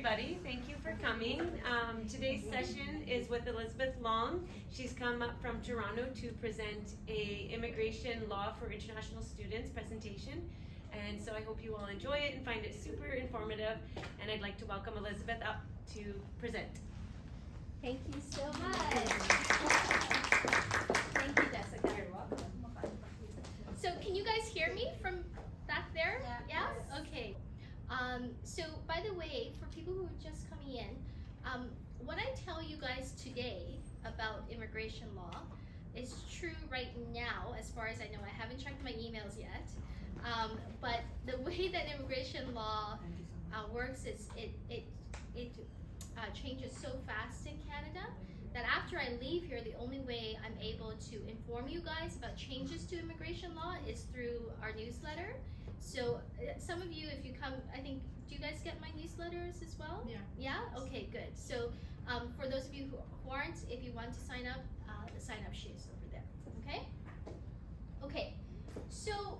everybody. Thank you for coming. Today's session is with Elizabeth Long. She's come up from Toronto to present a immigration law for international students presentation. And so I hope you all enjoy it and find it super informative. And I'd like to welcome Elizabeth up to present. Thank you so much. Thank you, Jessica. You're welcome. So can you guys hear me from back there? Yeah? Yes. Okay. So by the way, for people who are just coming in, what I tell you guys today about immigration law is true right now, as far as I know. I haven't checked my emails yet. But the way that immigration law works is it changes so fast in Canada that after I leave here, the only way I'm able to inform you guys about changes to immigration law is through our newsletter. So some of you, if you come, I think, do you guys get my newsletters as well? Yeah. Yeah? Okay, good. So for those of you who aren't, if you want to sign up, the sign up sheet is over there, okay? Okay, so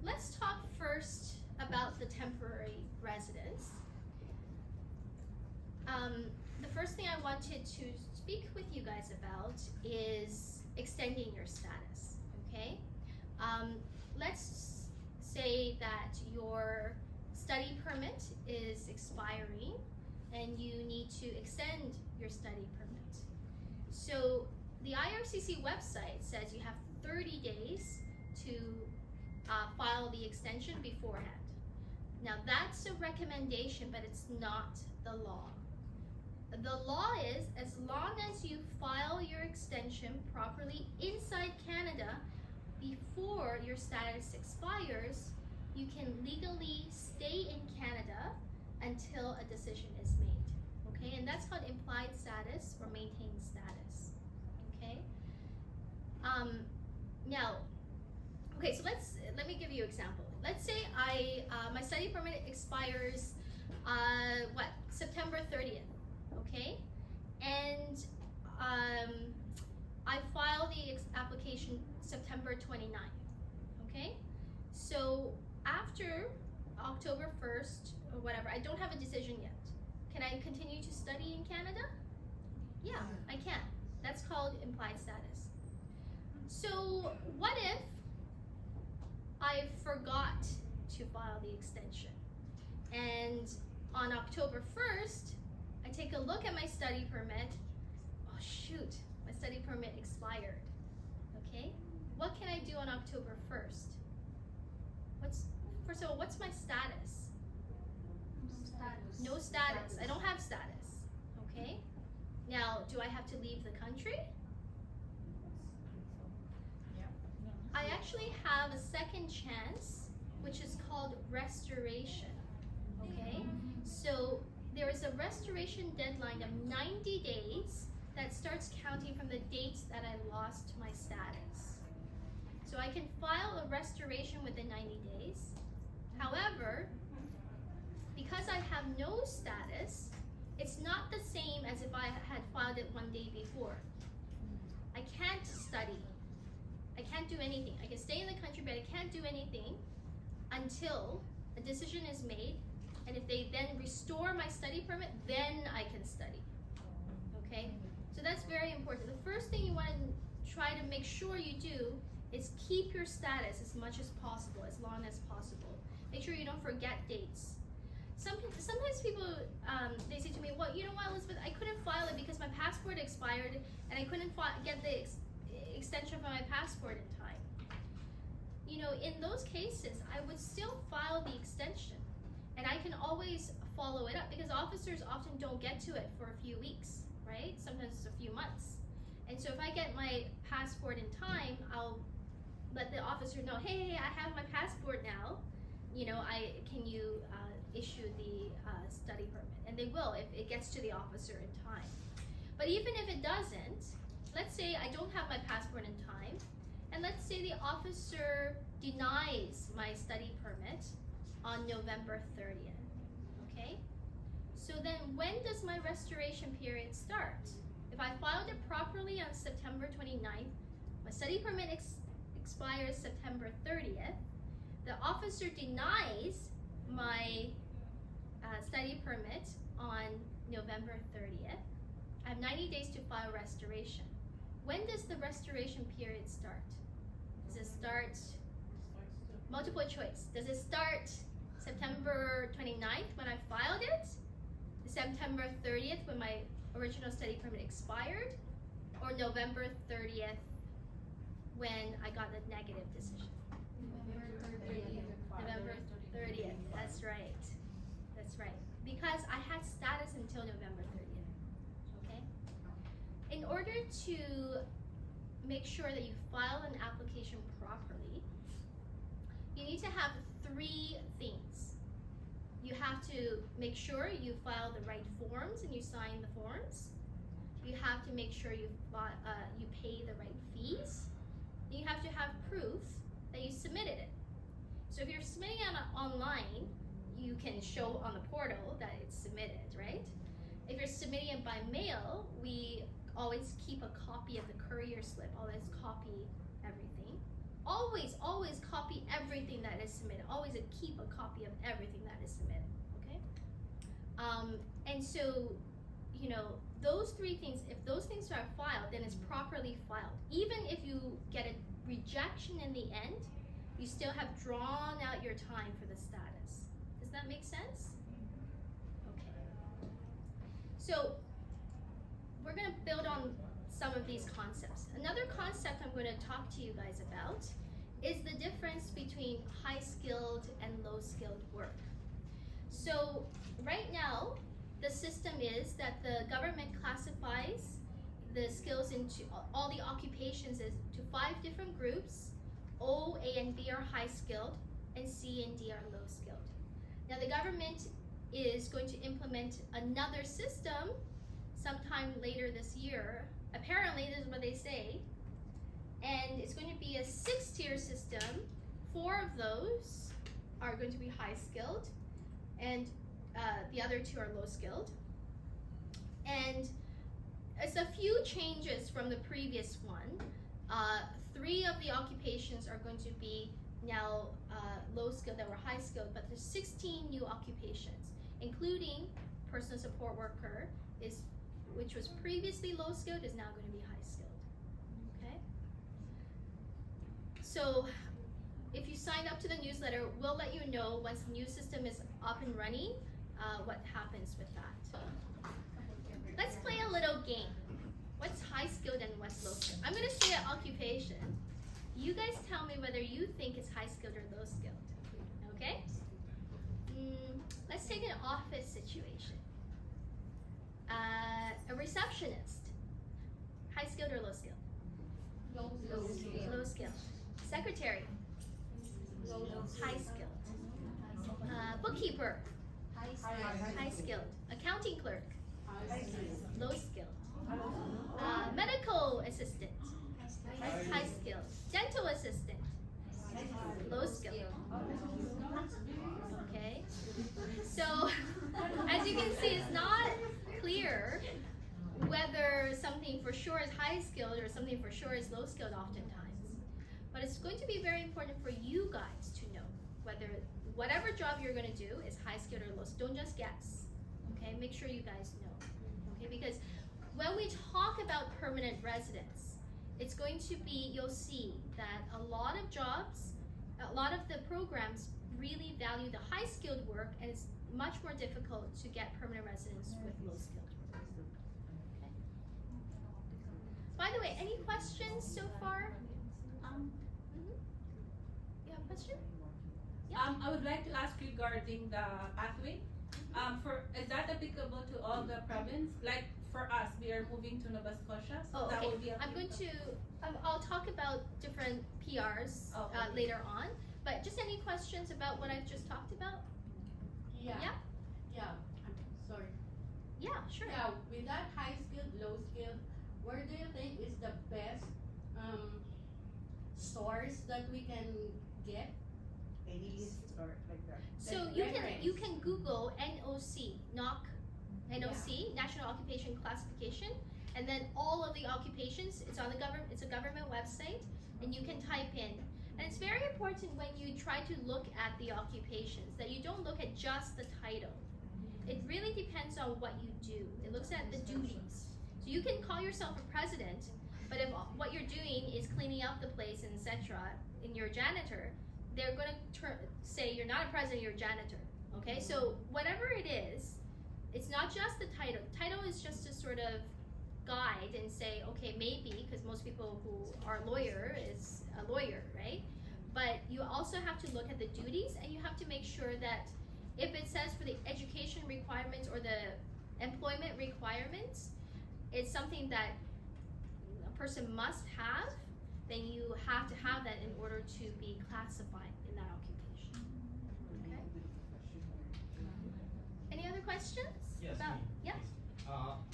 let's talk first about the temporary residence. The first thing I wanted to speak with you guys about is extending your status, okay? Let's say that your study permit is expiring and you need to extend your study permit. So the IRCC website says you have 30 days to file the extension beforehand. Now that's a recommendation, but it's not the law. The law is, as long as you file your extension properly inside Canada before your status expires, you can legally stay in Canada until a decision is made, okay? And that's called implied status or maintained status, okay? Now, okay, so let me give you an example. Let's say my study permit expires, September 30th. Okay, and I file the application September 29th. Okay, so after October 1st or whatever, I don't have a decision yet. Can I continue to study in Canada? Yeah, I can. That's called implied status. So what if I forgot to file the extension, and on October 1st I take a look at my study permit. Oh shoot, my study permit expired. Okay, what can I do on October 1st? First of all, what's my status? No status. I don't have status. Okay, now do I have to leave the country? I actually have a second chance, which is called restoration. Okay, so there is a restoration deadline of 90 days that starts counting from the dates that I lost my status. So I can file a restoration within 90 days. However, because I have no status, it's not the same as if I had filed it one day before. I can't study. I can't do anything. I can stay in the country, but I can't do anything until a decision is made. And if they then restore my study permit, then I can study, okay? So that's very important. The first thing you want to try to make sure you do is keep your status as much as possible, as long as possible. Make sure you don't forget dates. Sometimes people, they say to me, well, you know what, Elizabeth, I couldn't file it because my passport expired and I couldn't get the extension for my passport in time. You know, in those cases, I would still file the extension. And I can always follow it up because officers often don't get to it for a few weeks, right? Sometimes it's a few months. And so if I get my passport in time, I'll let the officer know, hey, I have my passport now. You know, can you issue the study permit? And they will if it gets to the officer in time. But even if it doesn't, let's say I don't have my passport in time, and let's say the officer denies my study permit on November 30th, okay? So then when does my restoration period start? If I filed it properly on September 29th, my study permit expires September 30th, the officer denies my study study permit on November 30th. I have 90 days to file restoration. When does the restoration period start? Does it start, multiple choice, does it start September 29th when I filed it? September 30th when my original study permit expired? Or November 30th when I got the negative decision? November 30th, that's right. That's right. Because I had status until November 30th, okay? In order to make sure that you file an application properly, you need to have 3 things. You have to make sure you file the right forms and you sign the forms. You have to make sure you pay the right fees. And you have to have proof that you submitted it. So if you're submitting it online, you can show on the portal that it's submitted, right? If you're submitting it by mail, we always keep a copy of the courier slip, always copy everything. Always copy everything that is submitted. Always keep a copy of everything that is submitted, okay? And so, you know, those 3 things, if those things are filed, then it's properly filed. Even if you get a rejection in the end, you still have drawn out your time for the status. Does that make sense? Okay. So we're going to build on some of these concepts. Another concept I'm going to talk to you guys about is the difference between high-skilled and low-skilled work. So right now, the system is that the government classifies the skills into all the occupations into 5 different groups. O, A, and B are high-skilled, and C and D are low-skilled. Now the government is going to implement another system sometime later this year. Apparently, this is what they say. And it's going to be a 6-tier system. 4 of those are going to be high-skilled, and the other 2 are low-skilled. And it's a few changes from the previous one. 3 of the occupations are going to be now low-skilled that were high-skilled, but there's 16 new occupations, including personal support worker, which was previously low-skilled, is now going to be high-skilled. Okay? So if you sign up to the newsletter, we'll let you know once the new system is up and running, what happens with that. Let's play a little game. What's high-skilled and what's low-skilled? I'm going to say an occupation. You guys tell me whether you think it's high-skilled or low-skilled. Okay? Let's take an office situation. A receptionist. High-skilled or low-skilled? Low-skilled. Secretary. High-skilled. Bookkeeper. High-skilled. Accounting clerk. Low-skilled. Medical assistant. High-skilled. Dental assistant. Low-skilled. Okay. So, as you can see, it's not clear whether something for sure is high-skilled or something for sure is low-skilled oftentimes. But it's going to be very important for you guys to know whether whatever job you're going to do is high-skilled or low-skilled. Don't just guess. Okay? Make sure you guys know. Okay? Because when we talk about permanent residence, it's going to be, you'll see that a lot of jobs, a lot of the programs really value the high-skilled work, and it's much more difficult to get permanent residence with low-skilled work. Okay. By the way, any questions so far? You have a question? Yeah. I would like to ask regarding the pathway. Is that applicable to all the province? Like for us, we are moving to Nova Scotia, so that will be I'm going to, I'll talk about different PRs later on, but just any questions about what I've just talked about? Yeah. Yeah? Yeah. Sorry. Yeah, sure. Yeah, with that high skilled, low skilled, where do you think is the best source that we can get? Any list or like that? So Like you reference. can Google NOC, NOC, National Occupation Classification, and then all of the occupations. It's on the it's a government website, and you can type in. And it's very important when you try to look at the occupations that you don't look at just the title. it really depends on what you do. It looks at the duties. So you can call yourself a president, but if what you're doing is cleaning up the place and etc., and you're a janitor, they're going to say you're not a president, you're a janitor. Okay, so whatever it is, it's not just the title. Title is just to sort of guide and say, okay, maybe, because most people who are a lawyer is a lawyer, right? But you also have to look at the duties, and you have to make sure that if it says for the education requirements or the employment requirements, it's something that a person must have, then you have to have that in order to be classified in that occupation. Okay? Any other questions? Yes, about? me, Yeah. please.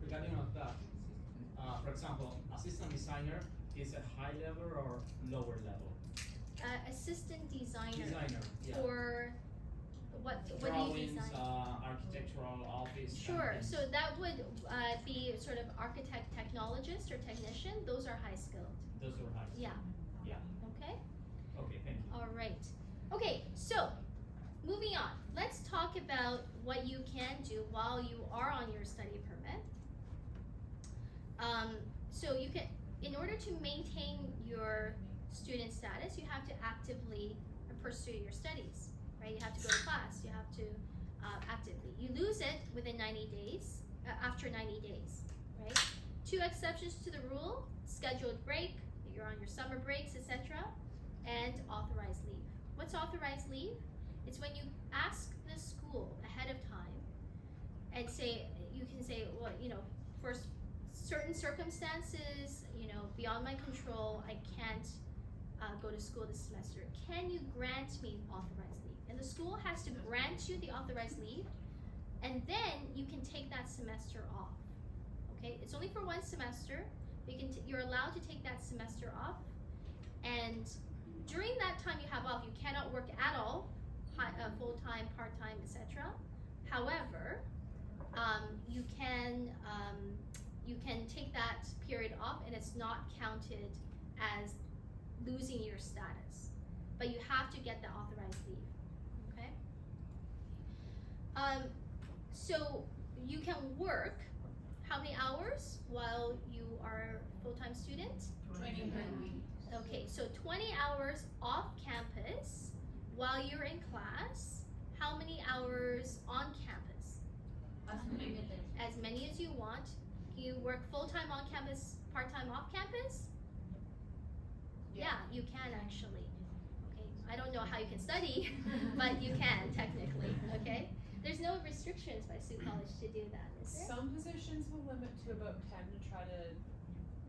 Regarding of that, for example, assistant designer is a high level or lower level? Assistant designer. Designer, yeah. For what do you Drawings, design? architectural, office. Sure. kind of So things. that would be sort of architect, technologist, or technician. Those are high skilled. Those are high. Yeah. Yeah. Okay. Okay, thank you. All right. Okay. So moving on. Let's talk about what you can do while you are on your study permit. So you can, in order to maintain your student status, you have to actively pursue your studies, right? You have to go to class. You have to actively. You lose it within 90 days, after 90 days, right? 2 exceptions to the rule: scheduled break, you're on your summer breaks, etc., and authorized leave. What's authorized leave? It's when you ask the school ahead of time and say, you can say, well, you know, for certain circumstances, you know, beyond my control, I can't go to school this semester. Can you grant me authorized leave? And the school has to grant you the authorized leave, and then you can take that semester off. Okay, it's only for 1 semester. You're allowed to take that semester off, and during that time you have off, you cannot work at all, full-time, part-time, etc. However, you can take that period off, and it's not counted as losing your status, but you have to get the authorized leave. Okay. So you can work how many hours while you are a full-time student? 20 per week. Okay, so 20 hours off campus while you're in class. How many hours on campus? As many as you want. Can you work full-time on campus, part-time off campus? Yeah, you can actually. Okay, I don't know how you can study, but you can technically. Okay, there's no restrictions by Sault College to do that, is there? Some positions will limit to about 10 to try to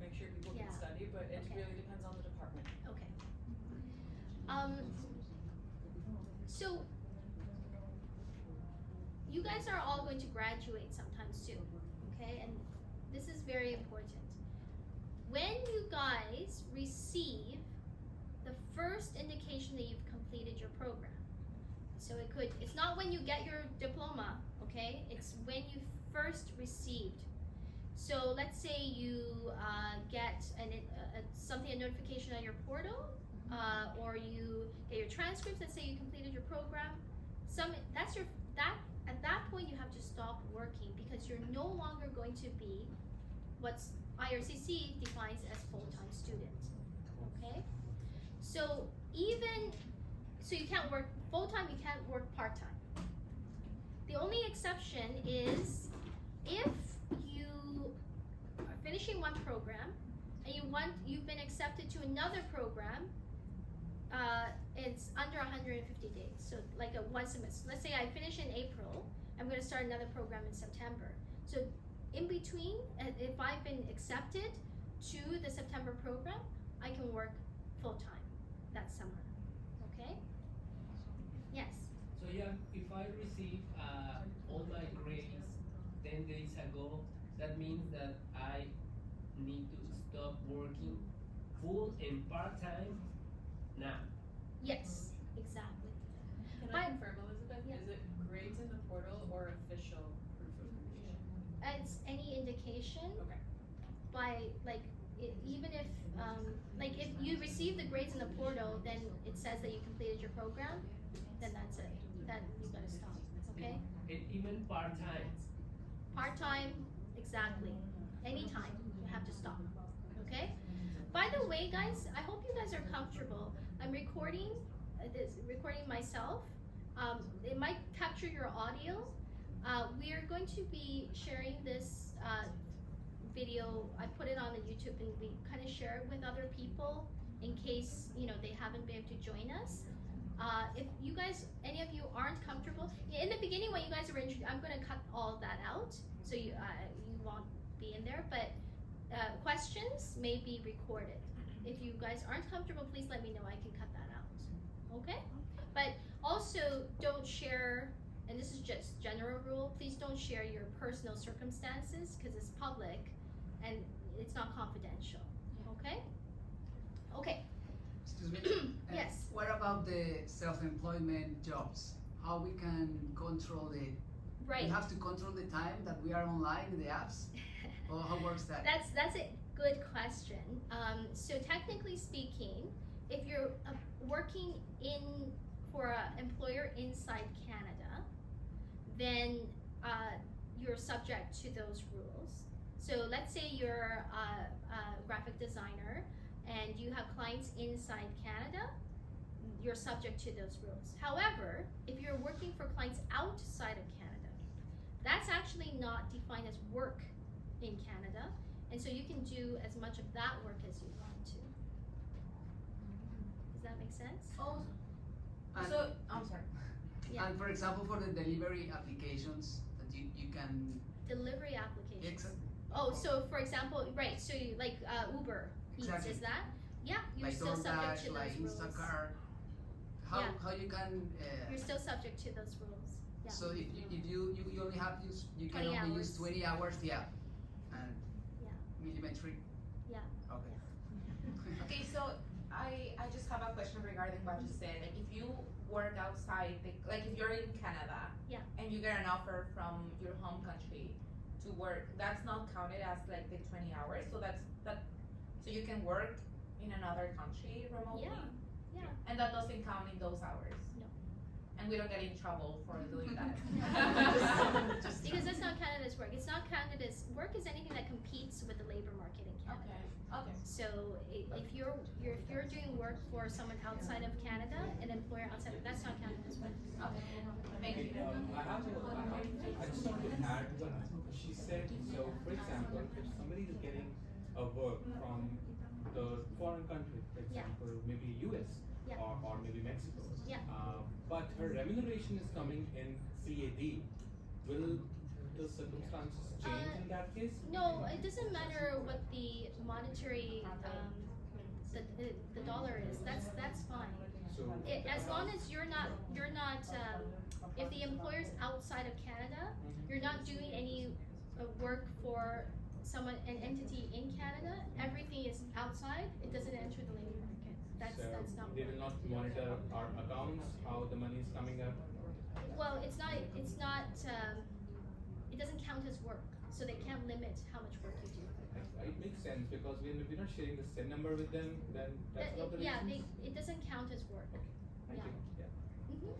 make sure people Yeah. can study, but it Okay. really depends on the department. Okay. So you guys are all going to graduate sometime soon, okay? And this is very important. When you guys receive the first indication that you've completed your program, so it's not when you get your diploma, okay? It's when you first received. So let's say you get a notification on your portal, or you get your transcripts that say you completed your program. At that point you have to stop working, because you're no longer going to be what's IRCC defines as full-time student. Okay? So you can't work full-time, you can't work part-time. The only exception is if you are finishing one program and you've been accepted to another program, it's under 150 days. So like a 1 semester. Let's say I finish in April, I'm going to start another program in September. So in between, if I've been accepted to the September program, I can work full-time that summer. Okay? Yes? So yeah, if I receive all my grades 10 days ago, that means that I need to stop working full and part-time now. Yes, exactly. Can But- I confirm, Elizabeth? Yeah. Is it grades in the portal or official proof of completion? It's any indication Okay. by even if if you receive the grades in the portal, then it says that you completed your program, then that's it. Then you gotta stop. Okay? And even even part-time. Part-time, exactly. Anytime, you have to stop, okay? By the way, guys, I hope you guys are comfortable. I'm recording recording myself. It might capture your audio. We are going to be sharing this video. I put it on the YouTube and we kind of share it with other people in case, you know, they haven't been able to join us. If you guys, any of you aren't comfortable, in the beginning when you guys are introduced, I'm gonna cut all that out, so you won't be in there, but questions may be recorded. If you guys aren't comfortable, please let me know, I can cut that out, okay? But also, don't share, and this is just general rule, please don't share your personal circumstances, because it's public, and it's not confidential, okay? Okay. Excuse me. Yes. What about the self-employment jobs? How we can control it? Right. We have to control the time that we are online in the apps? Or how works that? That's a good question. So technically speaking, if you're working for an employer inside Canada, then you're subject to those rules. So let's say you're a graphic designer and you have clients inside Canada, you're subject to those rules. However, if you're working for clients outside of Canada, that's actually not defined as work in Canada, and so you can do as much of that work as you want to. Does that make sense? Oh, And, so, I'm sorry. Yeah. and for example, for the delivery applications that you can... Delivery applications. Exactly. Oh, so for example, right, so you, like Uber Eats, Exactly. is that? Yeah, you're Like still subject to DoorDash, like those rules. Instacart. How, Yeah. how you can... You're still subject to those rules. Yeah. So if you only have you can 20 only use hours. 20 hours the app. And Yeah. millimetry. Yeah. Okay. Okay, so I just have a question regarding what you said. Like if you work outside, like if you're in Canada, Yeah. and you get an offer from your home country to work, that's not counted as like the 20 hours. So so you can work in another country remotely. Yeah. Yeah. And that doesn't count in those hours. No. And we don't get in trouble for doing that. Because that's not counted as work. It's not counted as work is anything that competes with the labor market in Canada. Okay. So if you're doing work for someone outside of Canada, an employer outside of, that's not counted as work. Okay. Thank you. I just want to add what she said. So, for example, if somebody is getting a work from the foreign country, for Yeah. example, maybe US Yeah. or maybe Mexico, Yeah. but her remuneration is coming in CAD, will the circumstances change in that case? No, it doesn't matter what the monetary the dollar is. That's fine. So As long as you're not if the employer's outside of Canada, you're not doing any work for an entity in Canada. Everything is outside. It doesn't enter the labor market. That's not. They will not monitor our accounts, how the money is coming up. Well, it's not. It doesn't count as work, so they can't limit how much work you do. It makes sense because we're not sharing the SIN number with them, then that's not the reason. It doesn't count as work. Okay, thank you. Yeah. Mm-hmm.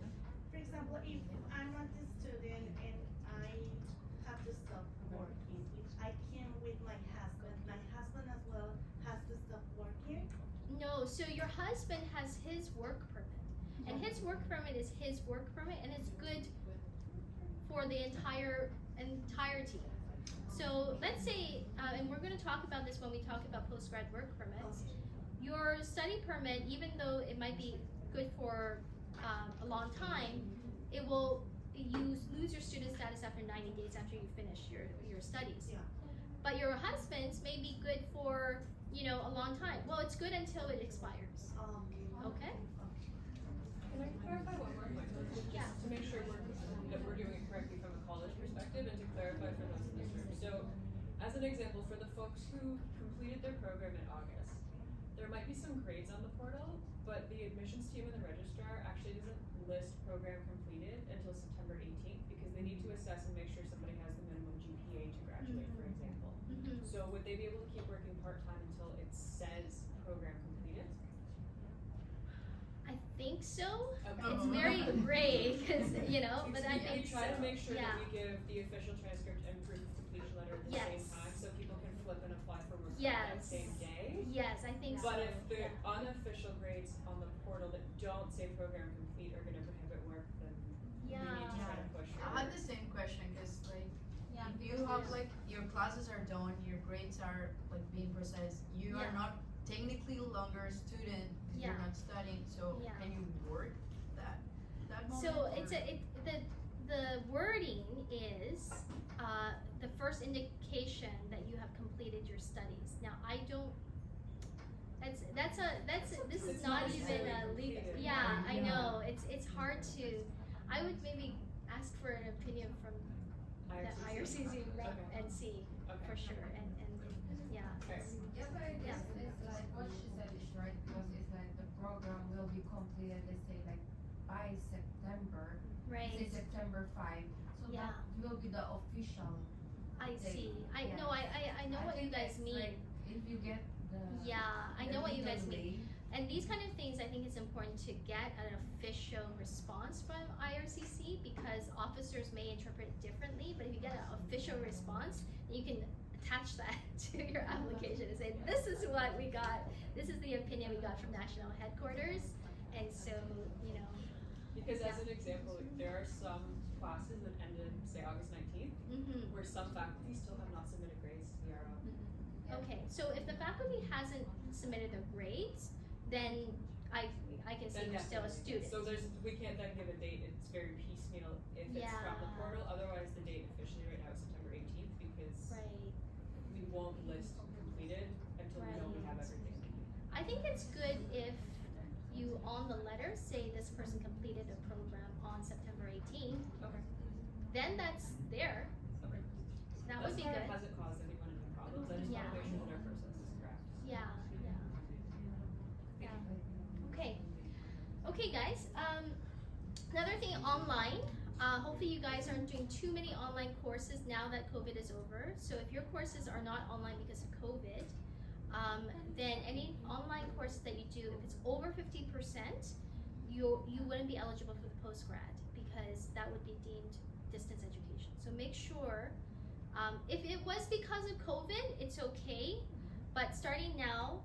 For example, if I'm not a student and I have to stop working, if I came with my husband as well has to stop working? No, so your husband has his work permit, and his work permit is his work permit, and it's good for the entirety. So let's say, and we're going to talk about this when we talk about post-grad work permits. Your study permit, even though it might be good for a long time, you lose your student status after 90 days after you finish your studies. Yeah. But your husband's may be good for a long time. Well, it's good until it expires. Okay? Can I clarify one more point? Yeah. To make sure that we're doing it correctly from a college perspective and to clarify for those in this room. So, as an example, for the folks who completed their program in August, there might be some grades on the portal, but the admissions team and the registrar actually doesn't list program completed until September 18th because they need to assess and make sure somebody has the minimum GPA to graduate, for example. Mm-hmm. So would they be able to keep working part-time until it says program completed? I think so. Okay. It's very gray because but I We think try so. to make sure yeah. that we give the official transcript and proof of completion letter at the Yes. same time, so people can flip and apply for work that Yes. same day. Yes, I think so. But if the yeah. unofficial grades on the portal that don't say program complete are gonna prohibit work, then we need to try to push I for had the same question because like Yeah. if you have like your classes are done, your grades are like being processed, you Yeah. are not technically longer a student. Yeah. You're not studying, so Yeah. can you work that moment? So or- the wording is the first indication that you have completed your studies. Now I don't. This is It's not not even necessarily a legal. completed. Yeah, I know. It's hard to. I would maybe ask for an opinion from the IRCC Okay. and see Okay. for sure. And yeah. Okay. it's- Yeah, but it's, Yeah. it's like what she said is right because it's like the program will be completed, let's say like by September, Right. say September 5. So Yeah. that will be the official. I date. see. I Yeah. know. I know what you think guys that's, mean. like, if you get the Yeah, I the know what you legal guys mean. way, And these kind of things, I think it's important to get an official response from IRCC because officers may interpret it differently. But if you get an official response, then you can attach that to your application and say, "This is what we got. This is the opinion we got from national headquarters." And so, Because as an example, there are some classes that ended, say, August 19th, mhm. where some faculty still have not submitted grades to the RO. Okay. So if the faculty hasn't submitted their grades, then I can say Then you're still a definitely. student. So we can't then give a date, it's very piecemeal if it's from the Yeah. portal, otherwise the date officially right now is September 18th because Right. we won't list completed until we know we have everything. I think it's good if you on the letter say this person completed a program on September 18th. Okay. Then that's there. Okay. That would be good. It hasn't caused anyone any problems, I just Yeah. wanna make sure that our process is correct. Yeah. Okay. Okay, guys. Another thing online. Hopefully you guys aren't doing too many online courses now that COVID is over. So if your courses are not online because of COVID, then any online courses that you do, if it's over 50%, you wouldn't be eligible for the post-grad because that would be deemed distance education. So make sure, if it was because of COVID, it's okay, but starting now,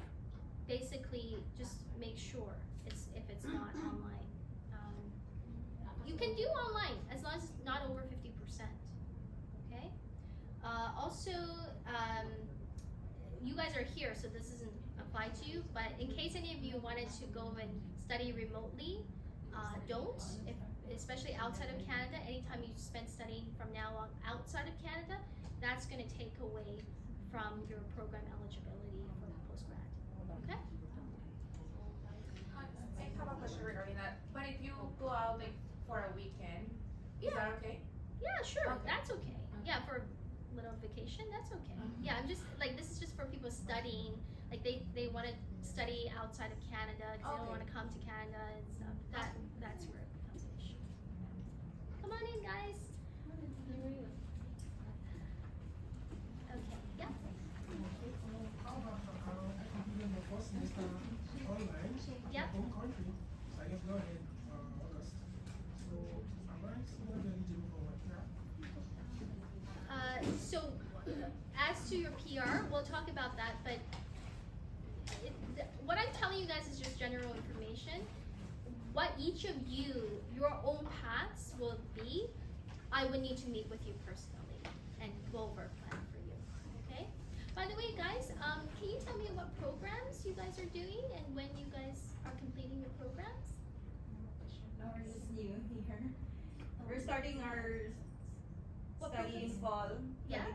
basically just make sure if it's not online. You can do online as long as it's not over 50%. Okay. Also, you guys are here, so this doesn't apply to you. But in case any of you wanted to go and study remotely, don't. Especially outside of Canada, anytime you spend studying from now on outside of Canada, that's going to take away from your program eligibility for the postgrad. Okay. I have a question regarding that. But if you go out like for a weekend, is Yeah. that okay? Yeah, sure. Okay. That's okay. Yeah, for a little vacation, that's okay. Yeah, I'm just like this is just for people studying. Like they want to study outside of Canada because they don't Okay. want to come to Canada and stuff. That's where it becomes an issue. Come on in, guys. Okay. Yeah. How about the first semester online? Yeah. My home country, so I guess go ahead August. So am I still eligible for my PR? So as to your PR, we'll talk about that. But what I'm telling you guys is just general information. What each of you, your own paths will be, I would need to meet with you personally and go over a plan for you. Okay? By the way, guys, can you tell me what programs you guys are doing and when you guys are completing your programs? Ours is new here. We're starting our What study in programs? fall. Yeah?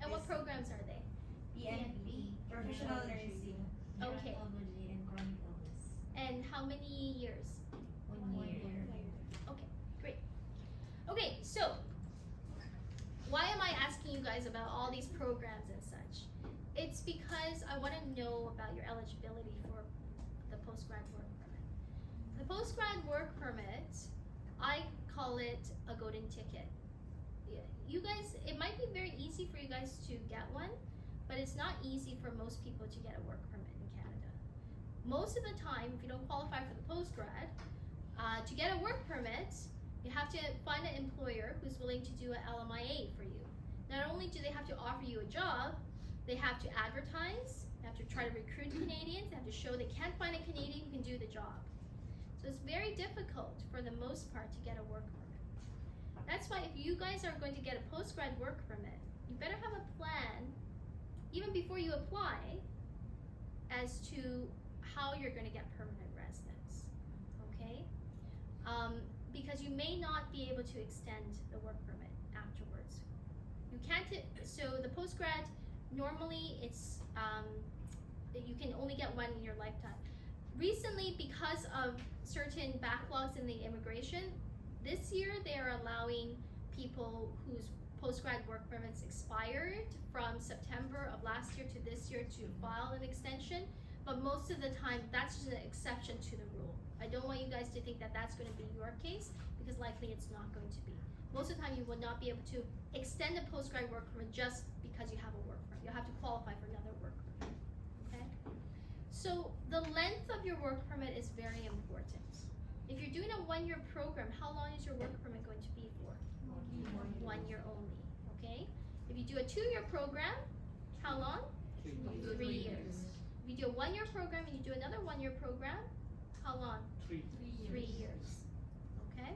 And what Yes. programs are they? PNP, Professional Nursing. Okay. And how many years? 1 year. Okay, great. Okay, so why am I asking you guys about all these programs and such? It's because I want to know about your eligibility for the post-grad work permit. The post-grad work permit, I call it a golden ticket. You guys, it might be very easy for you guys to get one, but it's not easy for most people to get a work permit in Canada. most of the time, if you don't qualify for the post-grad, to get a work permit, you have to find an employer who's willing to do an LMIA for you. Not only do they have to offer you a job, they have to advertise, they have to try to recruit Canadians, they have to show they can't find a Canadian who can do the job. So it's very difficult for the most part to get a work permit. That's why if you guys are going to get a post-grad work permit, you better have a plan, even before you apply, as to how you're going to get permanent residence, okay? Because you may not be able to extend the work permit afterwards. You can't, so the post-grad, normally it's, you can only get one in your lifetime. Recently, because of certain backlogs in the immigration, this year they are allowing people whose post-grad work permits expired from September of last year to this year to file an extension, but most of the time that's just an exception to the rule. I don't want you guys to think that that's going to be your case, because likely it's not going to be. Most of the time you will not be able to extend a post-grad work permit just because you have a work permit. You'll have to qualify for another work permit, okay? So the length of your work permit is very important. If you're doing a one-year program, how long is your work permit going to be for? 1 year only, okay? If you do a 2-year program, how long? 3 years. If you do a 1-year program and you do another 1-year program, how long? 3 years, okay?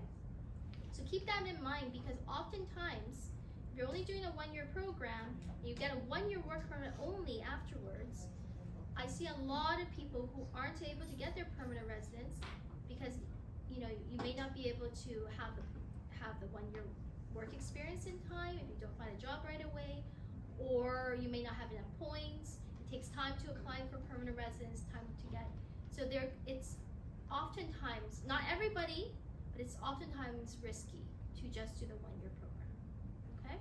So keep that in mind, because oftentimes, if you're only doing a 1-year program, and you get a 1-year work permit only afterwards, I see a lot of people who aren't able to get their permanent residence because, you know, you may not be able to have the 1-year work experience in time if you don't find a job right away, or you may not have enough points. It takes time to apply for permanent residence, time to get. So it's oftentimes, not everybody, but it's oftentimes risky to just do the 1-year program, okay?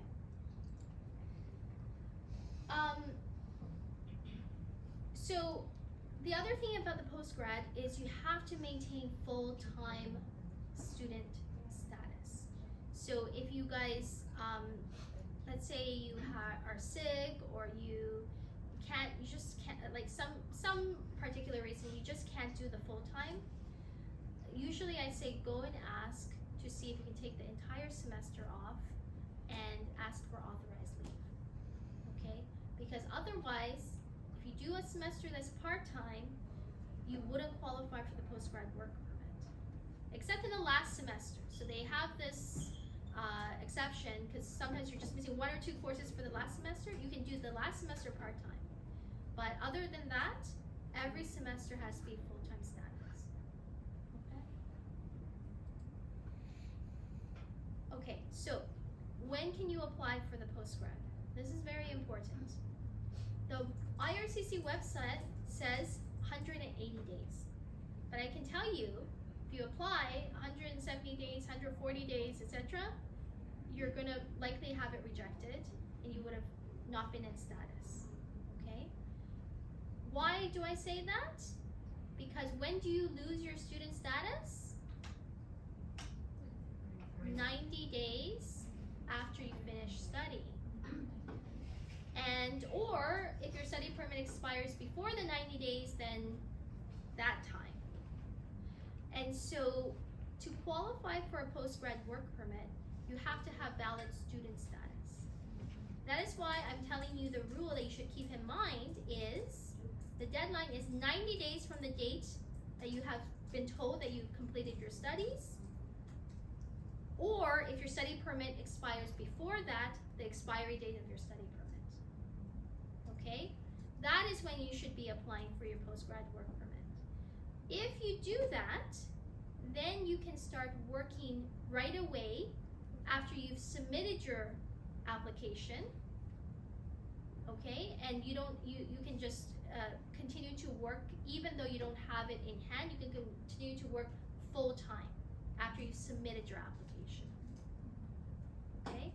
So the other thing about the post-grad is you have to maintain full-time student status. So if you guys, let's say you are sick, or you just can't, like some particular reason, you just can't do the full-time, usually I say go and ask to see if you can take the entire semester off and ask for authorized leave, okay? Because otherwise, if you do a semester that's part-time, you wouldn't qualify for the post-grad work permit, except in the last semester. So they have this exception, because sometimes you're just missing 1 or 2 courses for the last semester. You can do the last semester part-time. But other than that, every semester has to be full-time status. Okay, so when can you apply for the post-grad? This is very important. The IRCC website says 180 days. But I can tell you, if you apply 170 days, 140 days, etc., you're going to likely have it rejected, and you would have not been in status, okay? Why do I say that? Because when do you lose your student status? 90 days after you finish studying. And, or if your study permit expires before the 90 days, then that time. And so, to qualify for a post-grad work permit, you have to have valid student status. That is why I'm telling you the rule that you should keep in mind is the deadline is 90 days from the date that you have been told that you've completed your studies, or if your study permit expires before that, the expiry date of your study permit. Okay? That is when you should be applying for your post-grad work permit. If you do that, then you can start working right away after you've submitted your application, okay? And you can just continue to work even though you don't have it in hand. You can continue to work full-time after you've submitted your application, okay?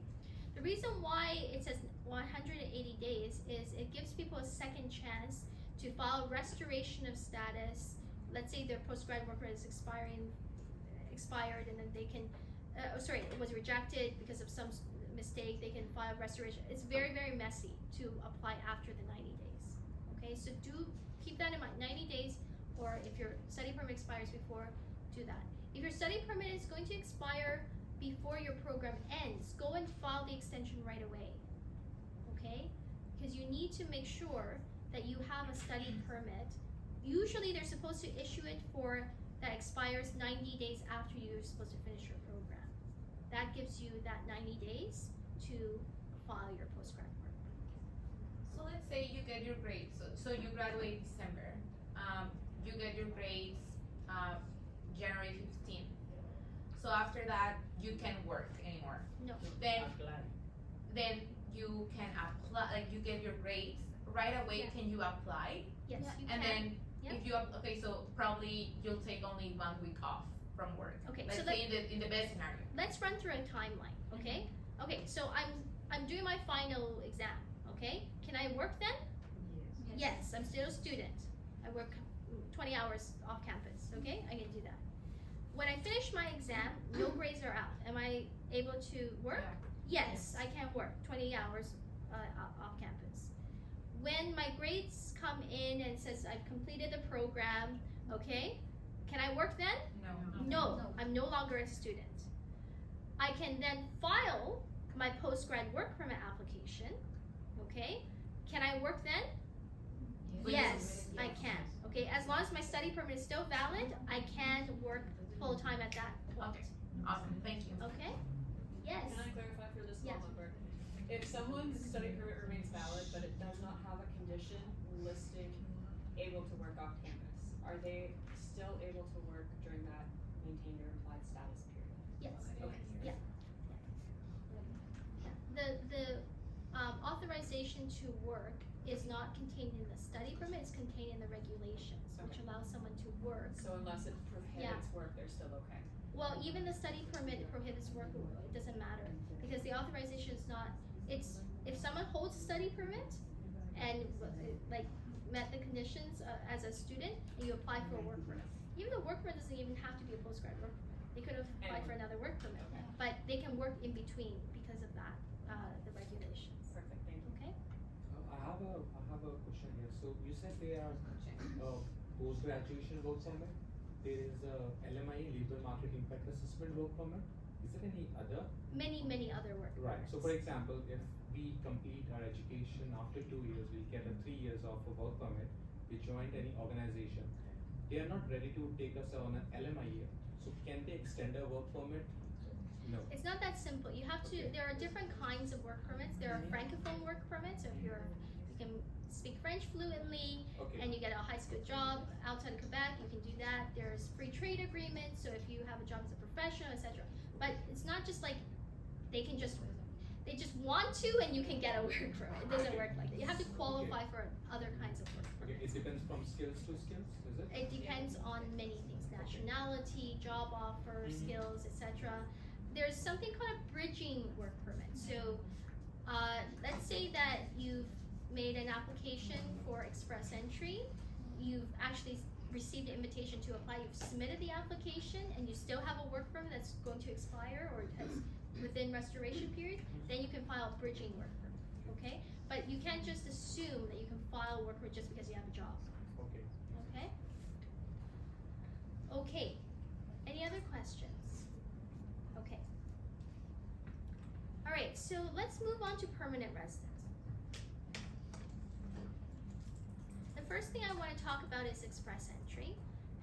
The reason why it says 180 days is it gives people a second chance to file restoration of status. Let's say their postgrad work is expired, and then they can, it was rejected because of some mistake, they can file restoration. It's very, very messy to apply after the 90 days. Okay, so do keep that in mind, 90 days or if your study permit expires before, do that. If your study permit is going to expire before your program ends, go and file the extension right away, okay? Because you need to make sure that you have a study permit. Usually they're supposed to issue it for that expires 90 days after you're supposed to finish your program. That gives you that 90 days to file your postgrad work. So let's say you get your grades, so you graduate December, you get your grades January 15th. So after that, you can't work anymore. No. Then you can apply, like you get your grades right away. Yeah. Can you apply? Yes, you And can. then Yep. if you okay, so probably you'll take only 1 week off from work. Okay, Let's so say in the best scenario. Let's run through a timeline, okay? Okay, so I'm doing my final exam, okay? Can I work then? Yes, I'm still a student. I work 20 hours off campus, okay? I can do that. When I finish my exam, no grades are out. Am I able to work? Yes, I can work 20 hours off campus. When my grades come in and it says I've completed the program, okay? Can I work then? No, I'm no longer a student. I can then file my postgrad work permit application, okay? Can I work then? Yes, I can. Okay, as long as my study permit is still valid, I can work full time at that point. Okay, awesome, thank you. Okay? Yes. Can I clarify for this small Yes. number? If someone's study permit remains valid, but it does not have a condition listing able to work off campus, are they still able to work during that maintain your applied status period? Yes. Okay. Yeah. The authorization to work is not contained in the study permit, it's contained in the regulations, which allows someone to work. So unless it prohibits work, they're still okay. Well, even the study permit prohibits work, it doesn't matter, because the authorization is not, it's, if someone holds a study permit and like met the conditions as a student, and you apply for a work permit. Even the work permit doesn't even have to be a postgrad work permit. They could have applied for another work permit, but they can work in between because of that, the regulations. Perfect, thank you. Okay? I have a question here. So you said there are post-graduation work permit. There is a LMI, Labor Market Impact Assessment work permit. Is there any other? Many other work Right. permits. So for example, if we complete our education after 2 years, we get a 3 years of a work permit. We joined any organization. They are not ready to take us on an LMI year. So can they extend a work permit? No. It's not that simple. You have to, there are different kinds of work permits. There are francophone work permits, so if you can speak French fluently, and you get a high school job outside of Quebec, you can do that. There's free trade agreements, so if you have a job as a professional, etc. But it's not just like they just want to and you can get a work permit. It doesn't work like that. You have to qualify for other kinds of work. Okay, it depends from skills to skills, is it? It depends on many things: nationality, job offer, skills, etc. There's something called a bridging work permit. So let's say that you've made an application for express entry. You've actually received an invitation to apply. You've submitted the application and you still have a work permit that's going to expire or has within restoration period, then you can file a bridging work permit, okay? But you can't just assume that you can file a work permit just because you have a job. Okay. Okay? Okay. Any other questions? Okay. All right, so let's move on to permanent residence. The first thing I want to talk about is express entry.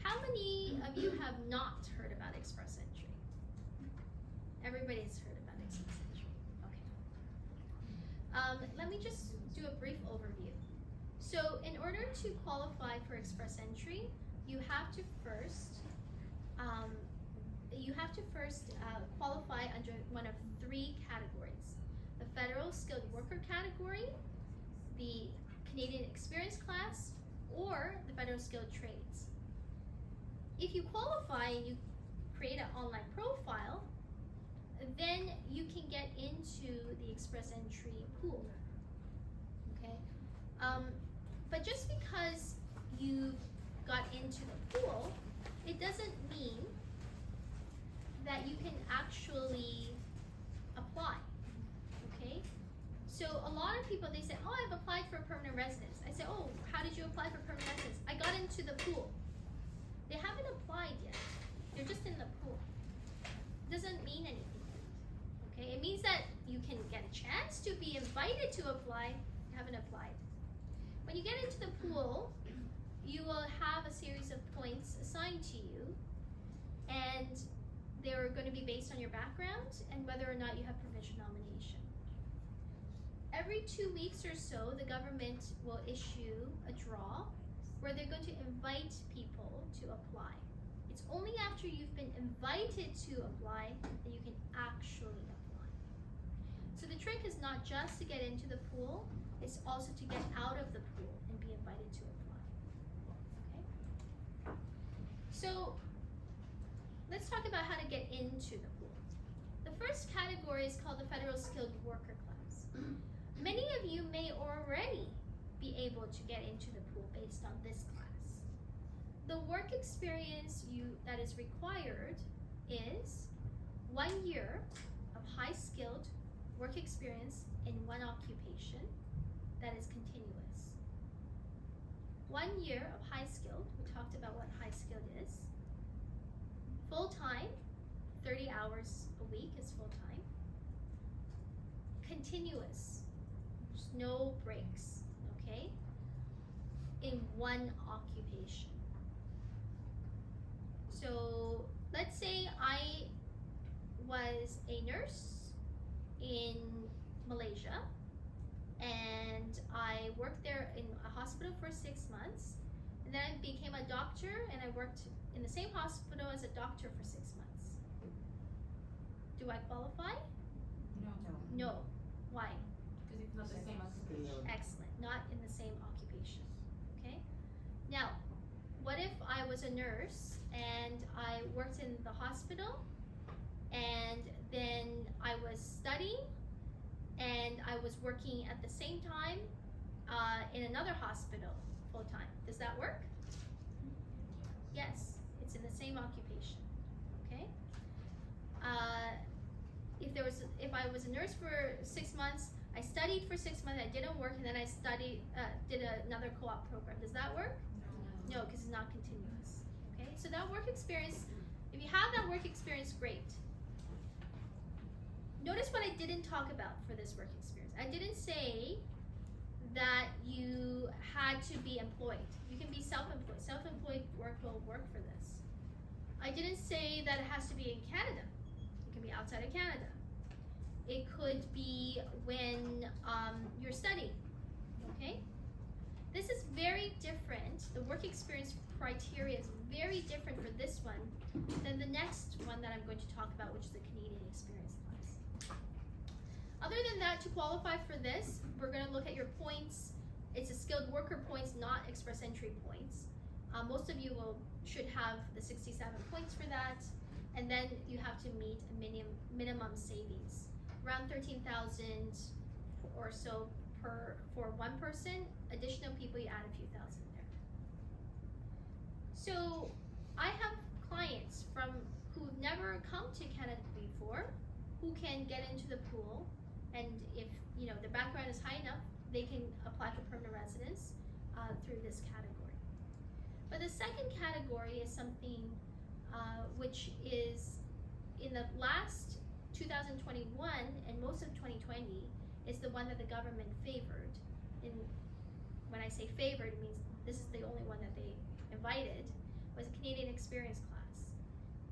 How many of you have not heard about express entry? Everybody's heard about express entry. Okay. Let me just do a brief overview. So in order to qualify for express entry, you have to first qualify under one of 3 categories: the Federal Skilled Worker category, the Canadian Experience class, or the Federal Skilled Trades. If you qualify and you create an online profile, then you can get into the express entry pool. Okay, but just because you got into the pool, it doesn't mean that you can actually apply. Okay, so a lot of people, they say, oh, I've applied for permanent residence. I say, oh, how did you apply for permanent residence? I got into the pool. They haven't applied yet. They're just in the pool. Doesn't mean anything. Okay, it means that you can get a chance to be invited to apply. You haven't applied. When you get into the pool, you will have a series of points assigned to you, and they're going to be based on your background and whether or not you have provincial nomination. Every 2 weeks or so, the government will issue a draw where they're going to invite people to apply. It's only after you've been invited to apply that you can actually apply. So the trick is not just to get into the pool, it's also to get out of the pool and be invited to apply. Okay? So let's talk about how to get into the pool. The first category is called the Federal Skilled Worker class. Many of you may already be able to get into the pool based on this class. The work experience that is required is 1 year of high-skilled work experience in one occupation that is continuous. 1 year of high-skilled, we talked about what high-skilled is. Full-time, 30 hours a week is full-time. Continuous, there's no breaks, okay? In one occupation. So let's say I was a nurse in Malaysia and I worked there in a hospital for 6 months, and then I became a doctor and I worked in the same hospital as a doctor for 6 months. Do I qualify? No. No. Why? Because it's not the same occupation. Excellent. Not in the same occupation. Okay? Now, what if I was a nurse and I worked in the hospital and then I was studying and I was working at the same time in another hospital full time? Does that work? Yes, it's in the same occupation. Okay? If I was a nurse for 6 months, I studied for 6 months, I didn't work, and then I did another co-op program. Does that work? No, because it's not continuous. Okay, so that work experience, if you have that work experience, great. Notice what I didn't talk about for this work experience. I didn't say that you had to be employed. You can be self-employed. Self-employed work will work for this. I didn't say that it has to be in Canada. It can be outside of Canada. It could be when you're studying, okay? This is very different. The work experience criteria is very different for this one than the next one that I'm going to talk about, which is the Canadian experience class. Other than that, to qualify for this, we're going to look at your points. It's a skilled worker points, not express entry points. Most of you should have the 67 points for that, and then you have to meet a minimum savings, around 13,000 or so for one person. Additional people, you add a few thousand there. So I have clients who've never come to Canada before, who can get into the pool, and if their background is high enough, they can apply for permanent residence through this category. But the second category is something which is in the last 2021 and most of 2020 is the one that the government favored. When I say favored, it means this is the only one that they invited, was a Canadian experience class.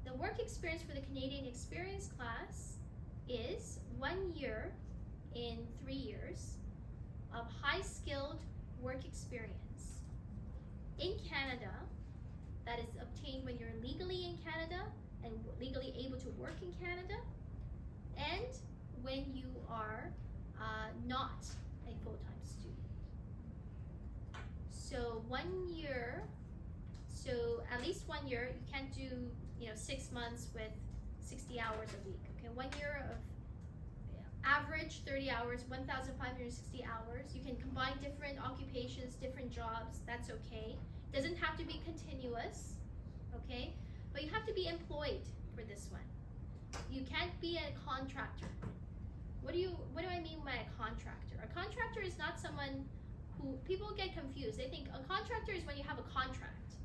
The work experience for the Canadian experience class is 1 year in 3 years of high-skilled work experience in Canada that is obtained when you're legally in Canada and legally able to work in Canada, and when you are not a full-time student. So 1 year, so at least 1 year, you can't do 6 months with 60 hours a week. Okay, 1 year of average 30 hours, 1,560 hours. You can combine different occupations, different jobs, that's okay. Doesn't have to be continuous, okay? But you have to be employed for this one. You can't be a contractor. What do I mean by a contractor? A contractor is not someone who, people get confused. They think a contractor is when you have a contract.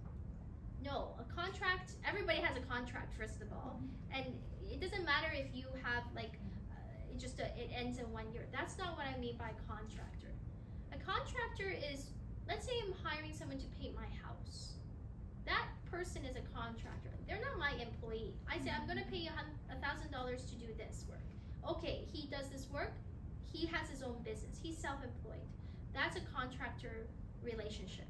No, a contract, everybody has a contract, first of all. And it doesn't matter if you have like, it ends in 1 year. That's not what I mean by contractor. A contractor is, let's say I'm hiring someone to paint my house. That person is a contractor. They're not my employee. I say, I'm gonna pay you $1,000 to do this work. Okay, he does this work. He has his own business. He's self-employed. That's a contractor relationship.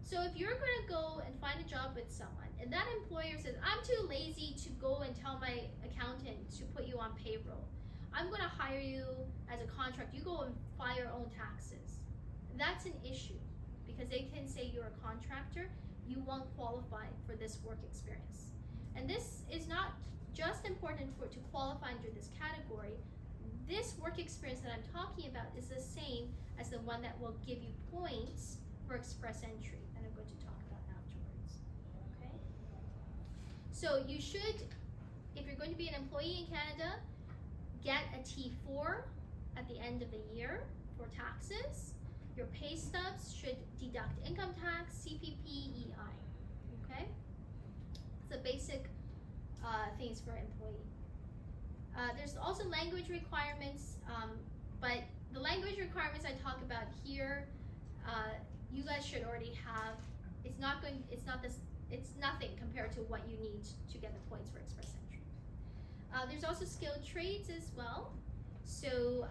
So if you're gonna go and find a job with someone, and that employer says, I'm too lazy to go and tell my accountant to put you on payroll. I'm gonna hire you as a contract. You go and file your own taxes. That's an issue because they can say you're a contractor. You won't qualify for this work experience. And this is not just important to qualify under this category. This work experience that I'm talking about is the same as the one that will give you points for express entry that I'm going to talk about afterwards. Okay? So you should, if you're going to be an employee in Canada, get a T4 at the end of the year for taxes. Your pay stubs should deduct income tax, CPP, EI. Okay? It's the basic things for employee. There's also language requirements, but the language requirements I talk about here, you guys should already have. It's nothing compared to what you need to get the points for express entry. There's also skilled trades as well. So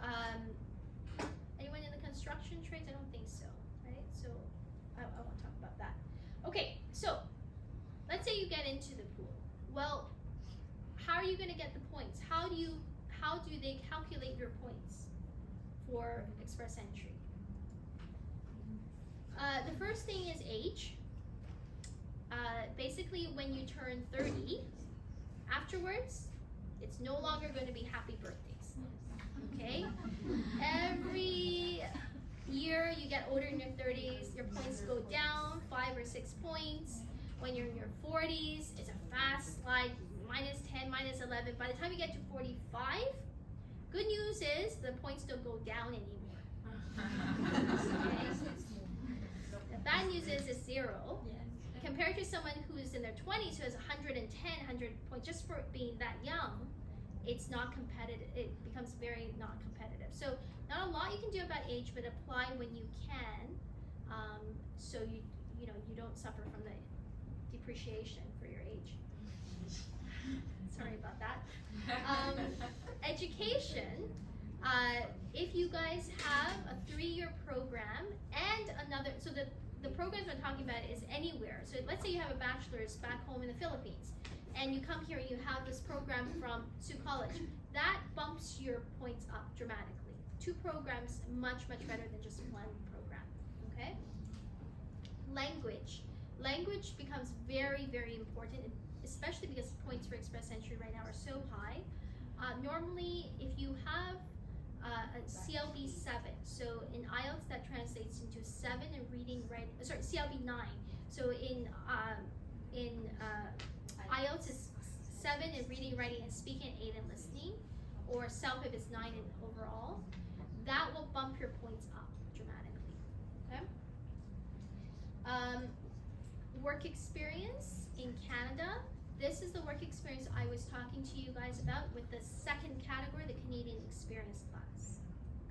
anyone in the construction trades? I don't think so, right? So I won't talk about that. Okay, so let's say you get into the pool. Well, how are you going to get the points? How do they calculate your points for express entry? The first thing is age. Basically, when you turn 30, afterwards, it's no longer going to be happy birthdays. Okay? Every year you get older in your 30s, your points go down 5 or 6 points. When you're in your 40s, it's a fast slide, minus 10, minus 11. By the time you get to 45, good news is the points don't go down anymore. Okay? The bad news is it's 0. Compared to someone who's in their 20s who has 110, 100 points just for being that young, it's not competitive. It becomes very not competitive. So not a lot you can do about age, but apply when you can, so you don't suffer from the depreciation for your age. Sorry about that. Education. If you guys have a 3-year program and another, so the programs I'm talking about is anywhere. So let's say you have a bachelor's back home in the Philippines, and you come here and you have this program from Sault College. That bumps your points up dramatically. 2 programs, much, much better than just 1 program, okay? Language. Language becomes very, very important, especially because points for express entry right now are so high. Normally, if you have a CLB 7, so in IELTS that translates into 7 in reading, writing, CLB 9. So in IELTS is 7 in reading, writing, and speaking, 8 in listening, or CELPIP is 9 in overall. That will bump your points up dramatically, okay? Work experience in Canada. This is the work experience I was talking to you guys about with the second category, the Canadian experience class,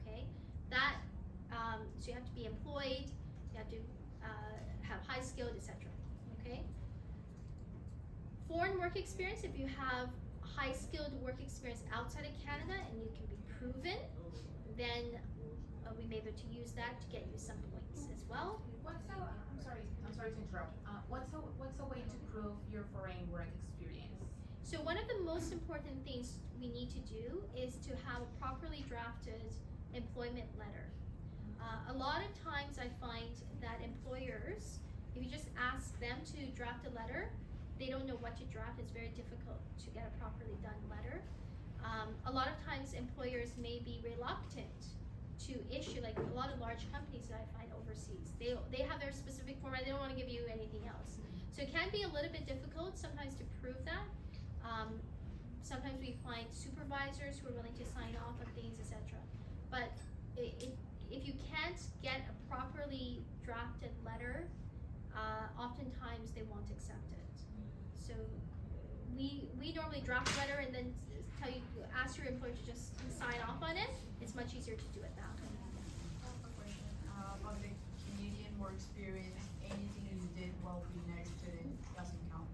okay? That, so you have to be employed, you have to have high skilled, etc., okay? Foreign work experience, if you have high skilled work experience outside of Canada and you can be proven, then we may be able to use that to get you some points as well. I'm sorry to interrupt. What's a way to prove your foreign work experience? So one of the most important things we need to do is to have a properly drafted employment letter. A lot of times I find that employers, if you just ask them to draft a letter, they don't know what to draft. It's very difficult to get a properly done letter. A lot of times employers may be reluctant to issue, like a lot of large companies that I find overseas, they have their specific format, they don't want to give you anything else. So it can be a little bit difficult sometimes to prove that. Sometimes we find supervisors who are willing to sign off on things, etc. But if you can't get a properly drafted letter, oftentimes they they won't accept it. So we normally draft a letter and then tell you, ask your employer to just sign off on it. It's much easier to do it that way. About the Canadian work experience, anything you did while being a student doesn't count.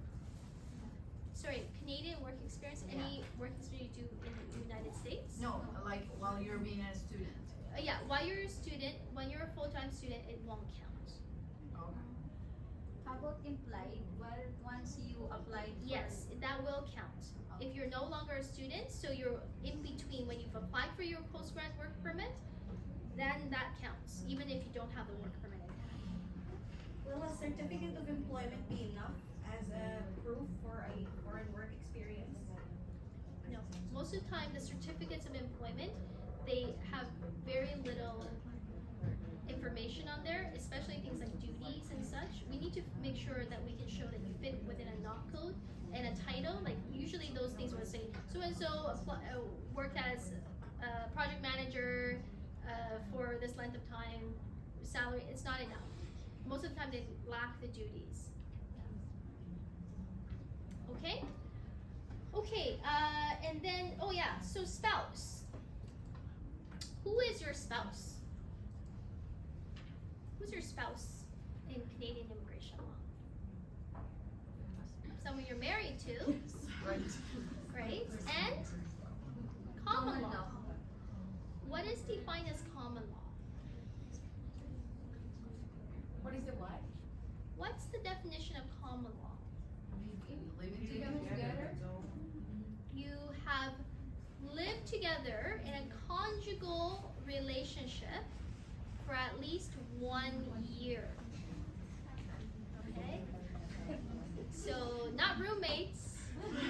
Sorry, Canadian work experience, any work experience you do in the United States? No, like while you're being a student. Yeah, while you're a student, when you're a full-time student, it won't count. Okay. How about implied? Well, once you apply for Yes, that will count. If you're no longer a student, so you're in between when you've applied for your post-grad work permit, then that counts, even if you don't have the work permit anymore. will a certificate of employment be enough as a proof for a foreign work experience? No, most of the time the certificates of employment, they have very little information on there, especially things like duties and such. We need to make sure that we can show that you fit within a knock code and a title. Like usually those things will say so and so worked as a project manager for this length of time, salary. It's not enough. Most of the time they lack the duties. Okay. Okay, and then, oh yeah, so spouse. Who is your spouse? Who's your spouse in Canadian immigration law? Someone you're married to. Right. Right? And common law. What is defined as common law? What is the what? What's the definition of common law? Living together. You have lived together in a conjugal relationship for at least 1 year. Okay? So, not roommates,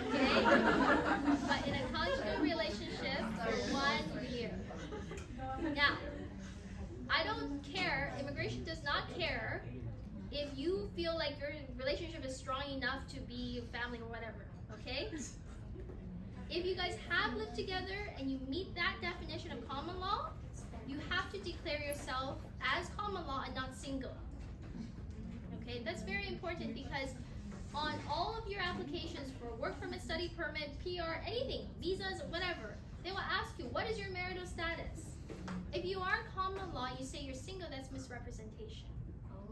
okay? But in a conjugal relationship for 1 year. Now, I don't care, immigration does not care if you feel like your relationship is strong enough to be family or whatever, okay? If you guys have lived together and you meet that definition of common law, you have to declare yourself as common law and not single. Okay, that's very important because on all of your applications for work permit, study permit, PR, anything, visas, whatever, they will ask you, what is your marital status? If you are common law, you say you're single, that's misrepresentation.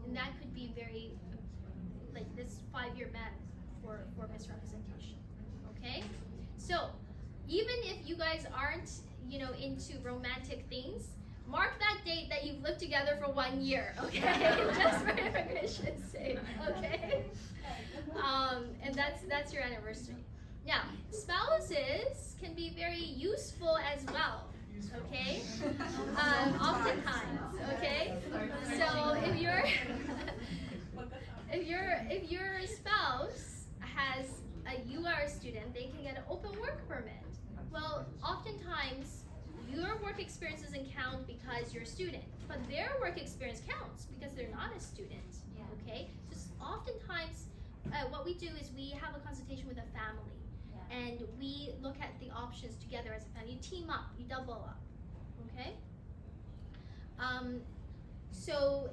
And that could be very, like this 5-year ban for misrepresentation, okay? So, even if you guys aren't, into romantic things, mark that date that you've lived together for 1 year, okay? Just for immigration's sake, okay? And that's your anniversary. Now, spouses can be very useful as well, okay? Oftentimes, okay? So if your spouse you are a student, they can get an open work permit. Well, oftentimes your work experience doesn't count because you're a student, but their work experience counts because they're not a student. Okay, so oftentimes what we do is we have a consultation with a family, and we look at the options together as a family. You team up, you double up. Okay. So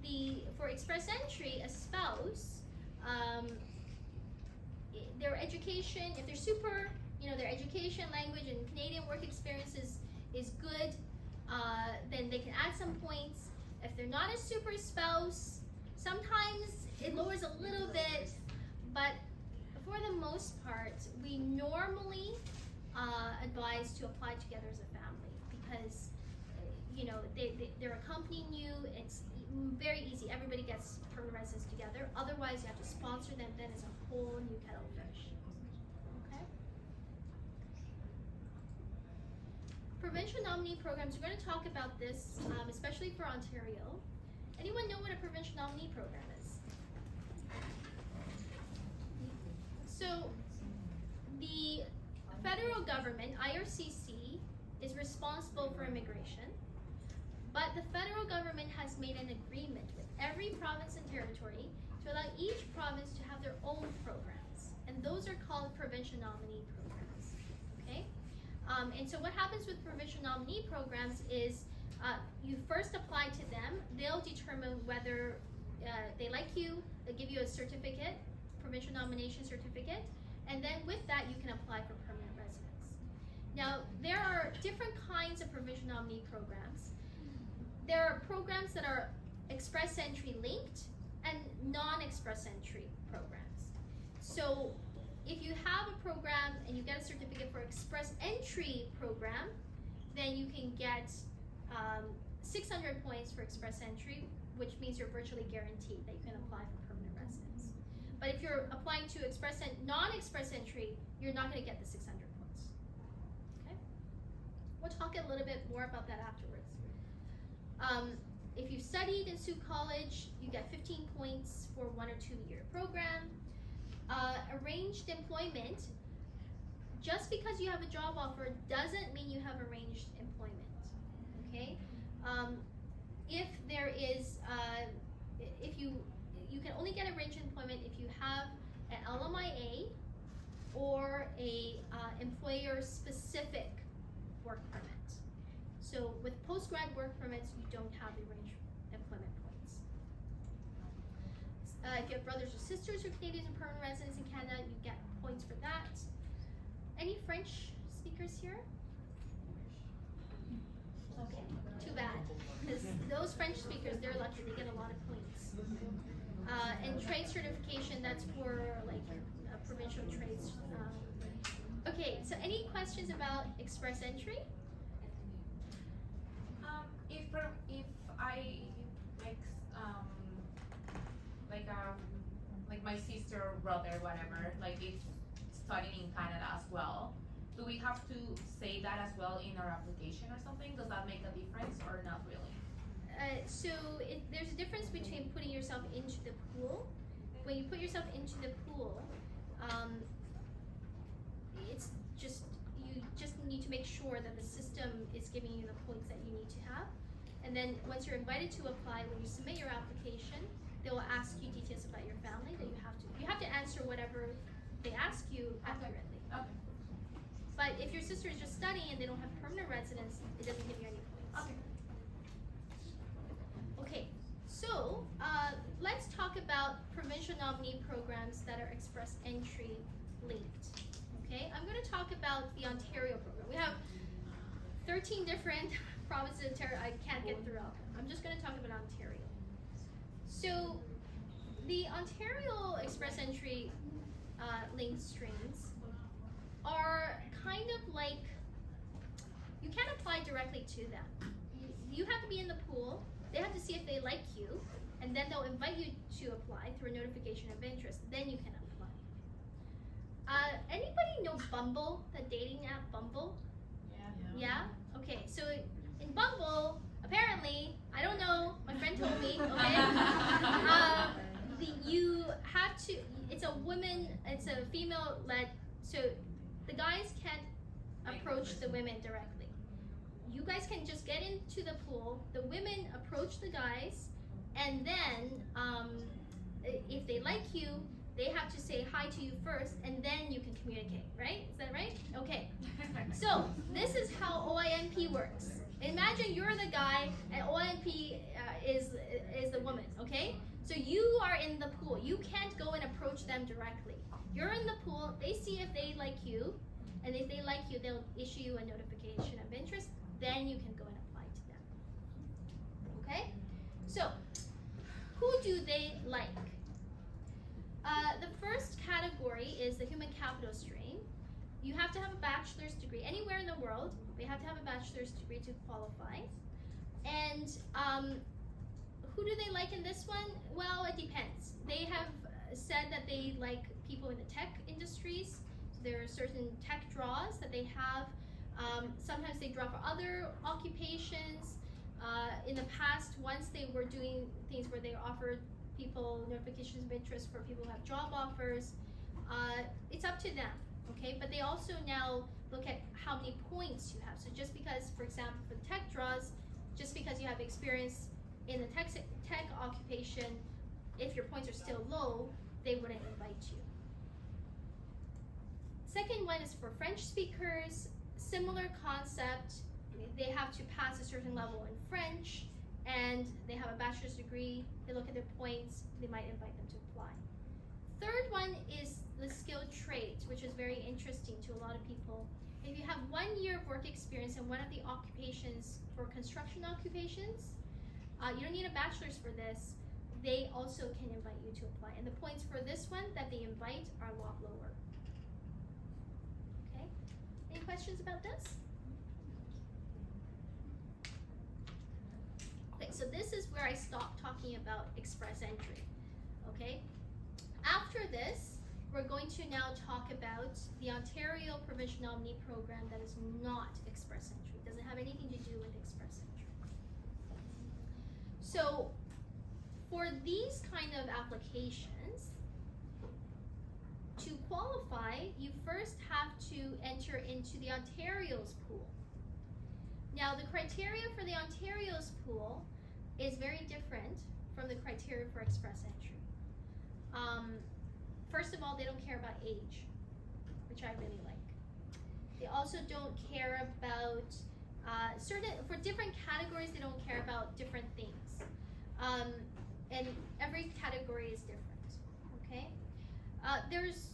the for express entry, a spouse, their education, if they're super, their education, language, and Canadian work experience is good, then they can add some points. If they're not a super spouse, sometimes it lowers a little bit, but for the most part, we normally advise to apply together as a family because they're accompanying you. It's very easy. Everybody gets permanent residence together. Otherwise, you have to sponsor them. Then it's a whole new kettle of fish. Okay. Provincial nominee programs. We're going to talk about this, especially for Ontario. Anyone know what a provincial nominee program is? So, the federal government, IRCC, is responsible for immigration. But the federal government has made an agreement with every province and territory to allow each province to have their own programs. And those are called provincial nominee programs. Okay? And so what happens with provincial nominee programs is you first apply to them. They'll determine whether they like you, they give you a certificate, provincial nomination certificate, and then with that you can apply for permanent residence. Now, there are different kinds of provincial nominee programs. There are programs that are express entry linked and non-express entry programs. So if you have a program and you get a certificate for express entry program, then you can get 600 points for express entry, which means you're virtually guaranteed that you can apply for permanent residence. But if you're applying to non-express entry, you're not going to get the 600 points. Okay? We'll talk a little bit more about that afterwards. If you studied in Sault College, you get 15 points for 1 or 2 year program. Arranged employment, just because you have a job offer doesn't mean you have arranged employment. Okay? If there is, if you can only get arranged employment if you have an LMIA or a employer-specific work permit. So with post-grad work permits, you don't have arranged employment points. If you have brothers or sisters who are Canadians and permanent residents in Canada, you get points for that. Any French speakers here? Okay, too bad. Because those French speakers, they're lucky, they get a lot of points. And trade certification, that's for like provincial trades. Okay, so any questions about express entry? If I like my sister or brother, whatever, like it's studying in Canada as well, do we have to say that as well in our application or something? Does that make a difference or not really? There's a difference between putting yourself into the pool. When you put yourself into the pool, it's just, you just need to make sure that the system is giving you the points that you need to have. And then once you're invited to apply, when you submit your application, they will ask you details about your family that you have to answer whatever they ask you accurately. Okay. But if your sister is just studying and they don't have permanent residence, it doesn't give you any points. Okay, so let's talk about provincial nominee programs that are express entry linked. Okay, I'm going to talk about the Ontario program. We have 13 different provinces in Ontario. I can't get through all of them. I'm just going to talk about Ontario. So the Ontario express entry linked streams are kind of like, you can't apply directly to them. You have to be in the pool, they have to see if they like you, and then they'll invite you to apply through a notification of interest, then you can apply. Anybody know Bumble, the dating app Bumble? Yeah? Okay, so in Bumble, apparently, I don't know, my friend told me, okay? You have to, it's a female-led, so the guys can't approach the women directly. You guys can just get into the pool, the women approach the guys, and then if they like you, they have to say hi to you first, and then you can communicate, right? Is that right? Okay. So this is how OINP works. Imagine you're the guy, and OINP is the woman, okay? So you are in the pool. You can't go and approach them directly. You're in the pool, they see if they like you, and if they like you, they'll issue you a notification of interest, then you can go and apply to them. Okay? So, who do they like? The first category is the human capital stream. You have to have a bachelor's degree anywhere in the world. They have to have a bachelor's degree to qualify. And who do they like in this one? Well, it depends. They have said that they like people in the tech industries. So there are certain tech draws that they have. Sometimes they draw for other occupations. In the past, once they were doing things where they offered people notifications of interest for people who have job offers. It's up to them, okay? But they also now look at how many points you have. So just because, for example, for the tech draws, just because you have experience in the tech occupation, if your points are still low, they wouldn't invite you. Second one is for French speakers, similar concept. They have to pass a certain level in French, and they have a bachelor's degree, they look at their points, they might invite them to apply. Third one is the skilled trades, which is very interesting to a lot of people. If you have 1 year of work experience in one of the occupations for construction occupations, you don't need a bachelor's for this, they also can invite you to apply. And the points for this one that they invite are a lot lower. Okay, any questions about this? Okay, so this is where I stop talking about express entry, okay? After this, we're going to now talk about the Ontario Provincial Nominee Program that is not express entry. It doesn't have anything to do with express entry. So, for these kind of applications, to qualify, you first have to enter into the Ontario's pool. Now, the criteria for the Ontario's pool is very different from the criteria for express entry. First of all, they don't care about age, which I really like. They also don't care about for different categories, they don't care about different things. And every category is different, okay? There's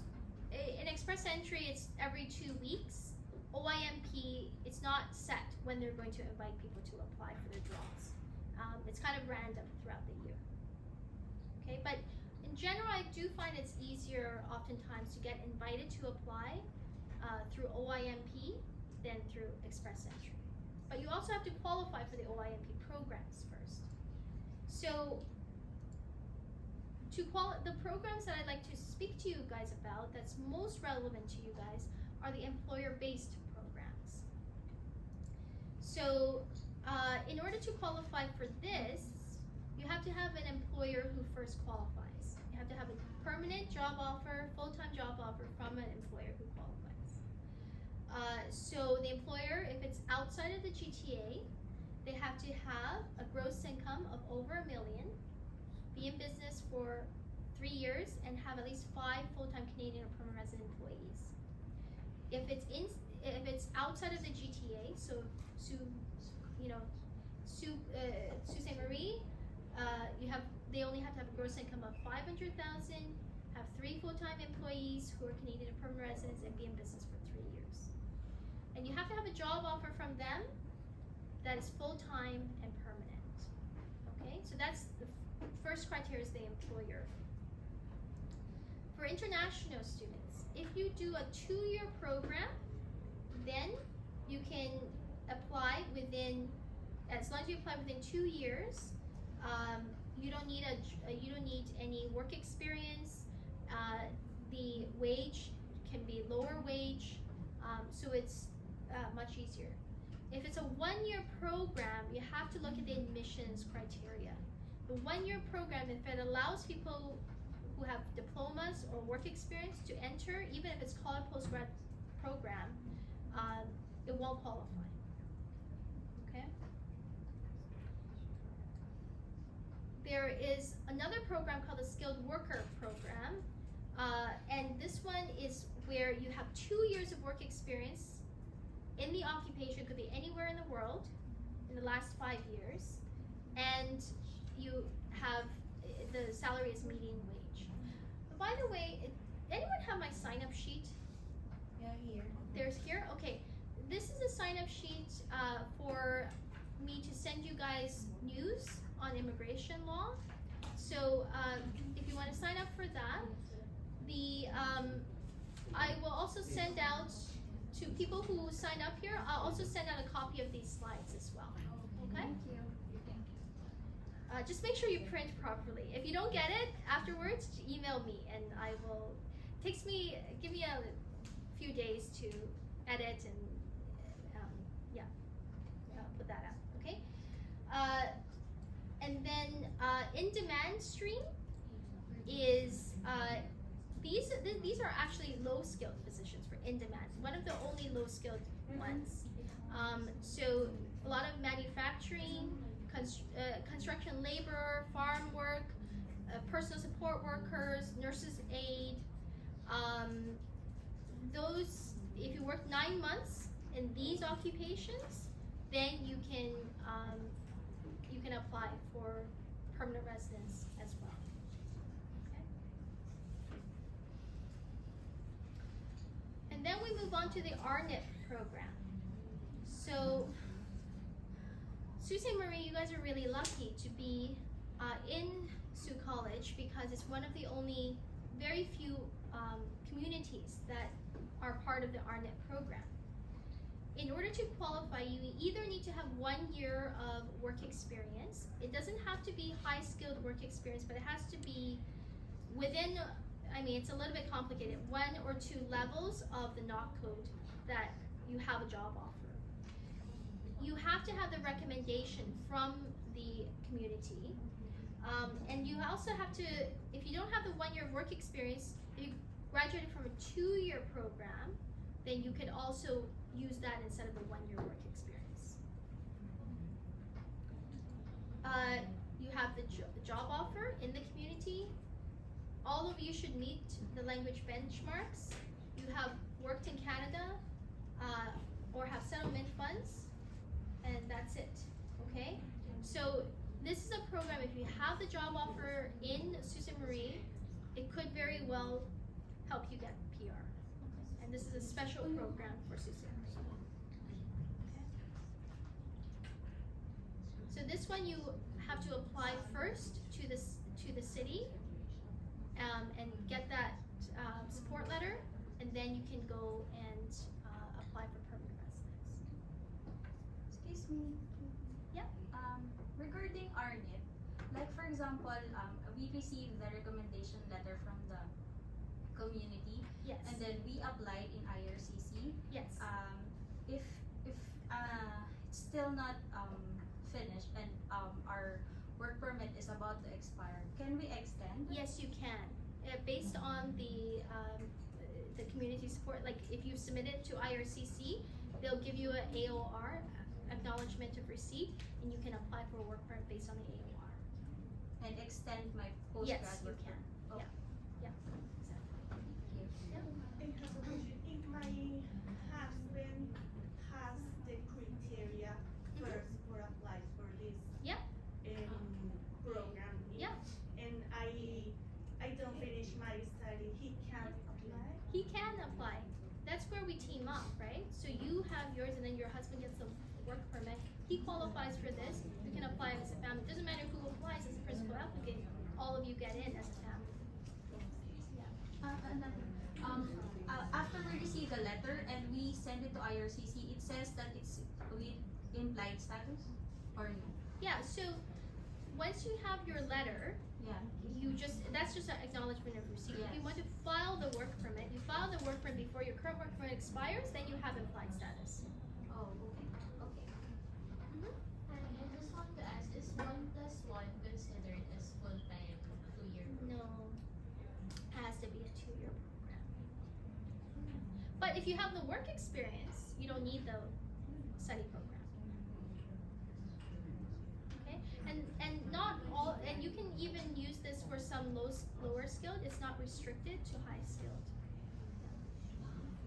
an express entry, it's every 2 weeks. OIMP, it's not set when they're going to invite people to apply for their draws. It's kind of random throughout the year, okay? But in general, I do find it's easier oftentimes to get invited to apply through OIMP than through express entry. But you also have to qualify for the OIMP programs first. So, the programs that I'd like to speak to you guys about that's most relevant to you guys are the employer-based programs. So, in order to qualify for this, you have to have an employer who first qualifies. You have to have a permanent job offer, full-time job offer from an employer who qualifies. So the employer, if it's outside of the GTA, they have to have a gross income of over $1 million, be in business for 3 years, and have at least 5 full-time Canadian or permanent resident employees. If it's outside of the GTA, so Sault Ste. Marie, they only have to have a gross income of $500,000, have 3 full-time employees who are Canadian or permanent residents, and be in business for 3 years. And you have to have a job offer from them that is full-time and permanent. Okay, so that's the first criteria is the employer. For international students, if you do a 2-year program, then you can apply within, as long as you apply within 2 years. You don't need any work experience. The wage can be lower wage, so it's much easier. If it's a 1-year program, you have to look at the admissions criteria. The 1-year program, if it allows people who have diplomas or work experience to enter, even if it's called a post-grad program, it won't qualify. Okay? There is another program called the Skilled Worker Program, and this one is where you have 2 years of work experience in the occupation, could be anywhere in the world, in the last 5 years, and you have, the salary is median wage. But by the way, anyone have my sign-up sheet? Yeah, here. There's here? Okay. This is a sign-up sheet for me to send you guys news on immigration law. So if you want to sign up for that, I will also send out to people who sign up here. I'll also send out a copy of these slides as well. Okay? Thank you. Just make sure you print properly. If you don't get it afterwards, email me and I will. Give me a few days to edit and put that out. Okay. And then in-demand stream is these are actually low-skilled positions for in-demand. One of the only low-skilled ones. So a lot of manufacturing, construction labor, farm work, personal support workers, nurses aid. Those, if you work 9 months in these occupations, then you can can apply for permanent residence as well. Okay. And then we move on to the RNIP program. So, Sault Ste. Marie, you guys are really lucky to be in Sault College because it's one of the only very few communities that are part of the RNIP program. In order to qualify, you either need to have 1 year of work experience. It doesn't have to be high-skilled work experience, but it has to be within, I mean, it's a little bit complicated, 1 or 2 levels of the NOC code that you have a job offer. You have to have the recommendation from the community. And you also have to, if you don't have the 1 year of work experience, if you graduated from a 2-year program, then you could also use that instead of a 1 year work experience. You have the job offer in the community. All of you should meet the language benchmarks. You have worked in Canada or have settlement funds, and that's it, okay? So this is a program, if you have the job offer in Sault Ste. Marie, it could very well help you get PR. And this is a special program for Sault Ste. Marie. So this one you have to apply first to the city and get that support letter, and then you can go and apply for permanent residence. Excuse me. Yep. Regarding RNIP, like for example, we received the recommendation letter from the community. Yes. And then we applied in IRCC. Yes. If it's still not finished and our work permit is about to expire, can we extend? Yes, you can. Based on the community support, like if you submit it to IRCC, they'll give you an AOR, acknowledgement of receipt, and you can apply for a work permit based on the AOR. And extend my postgrad Yes, you work can. permit. Yeah. Yeah. Exactly. I have a question. If my husband has the criteria first for apply for this Yep. program, Yep. and I don't finish my study, he can't apply? He can apply. That's where we team up, right? So you have yours, and then your husband gets the work permit. He qualifies for this. You can apply as a family. It doesn't matter who applies as a principal applicant. All of you get in as a family. After we receive the letter and we send it to IRCC, it says that it's with implied status or no? Yeah. So once you have your letter, that's just an acknowledgement of receipt. Yes. If you want to file the work permit, you file the work permit before your current work permit expires, then you have implied status. Oh, okay. Mm-hmm. And I just want to ask, is 1 plus 1 considered as full-time 2-year program? No, it has to be a 2-year program. But if you have the work experience, you don't need the study program. Okay, and not all, and you can even use this for some lower skilled. It's not restricted to high skilled.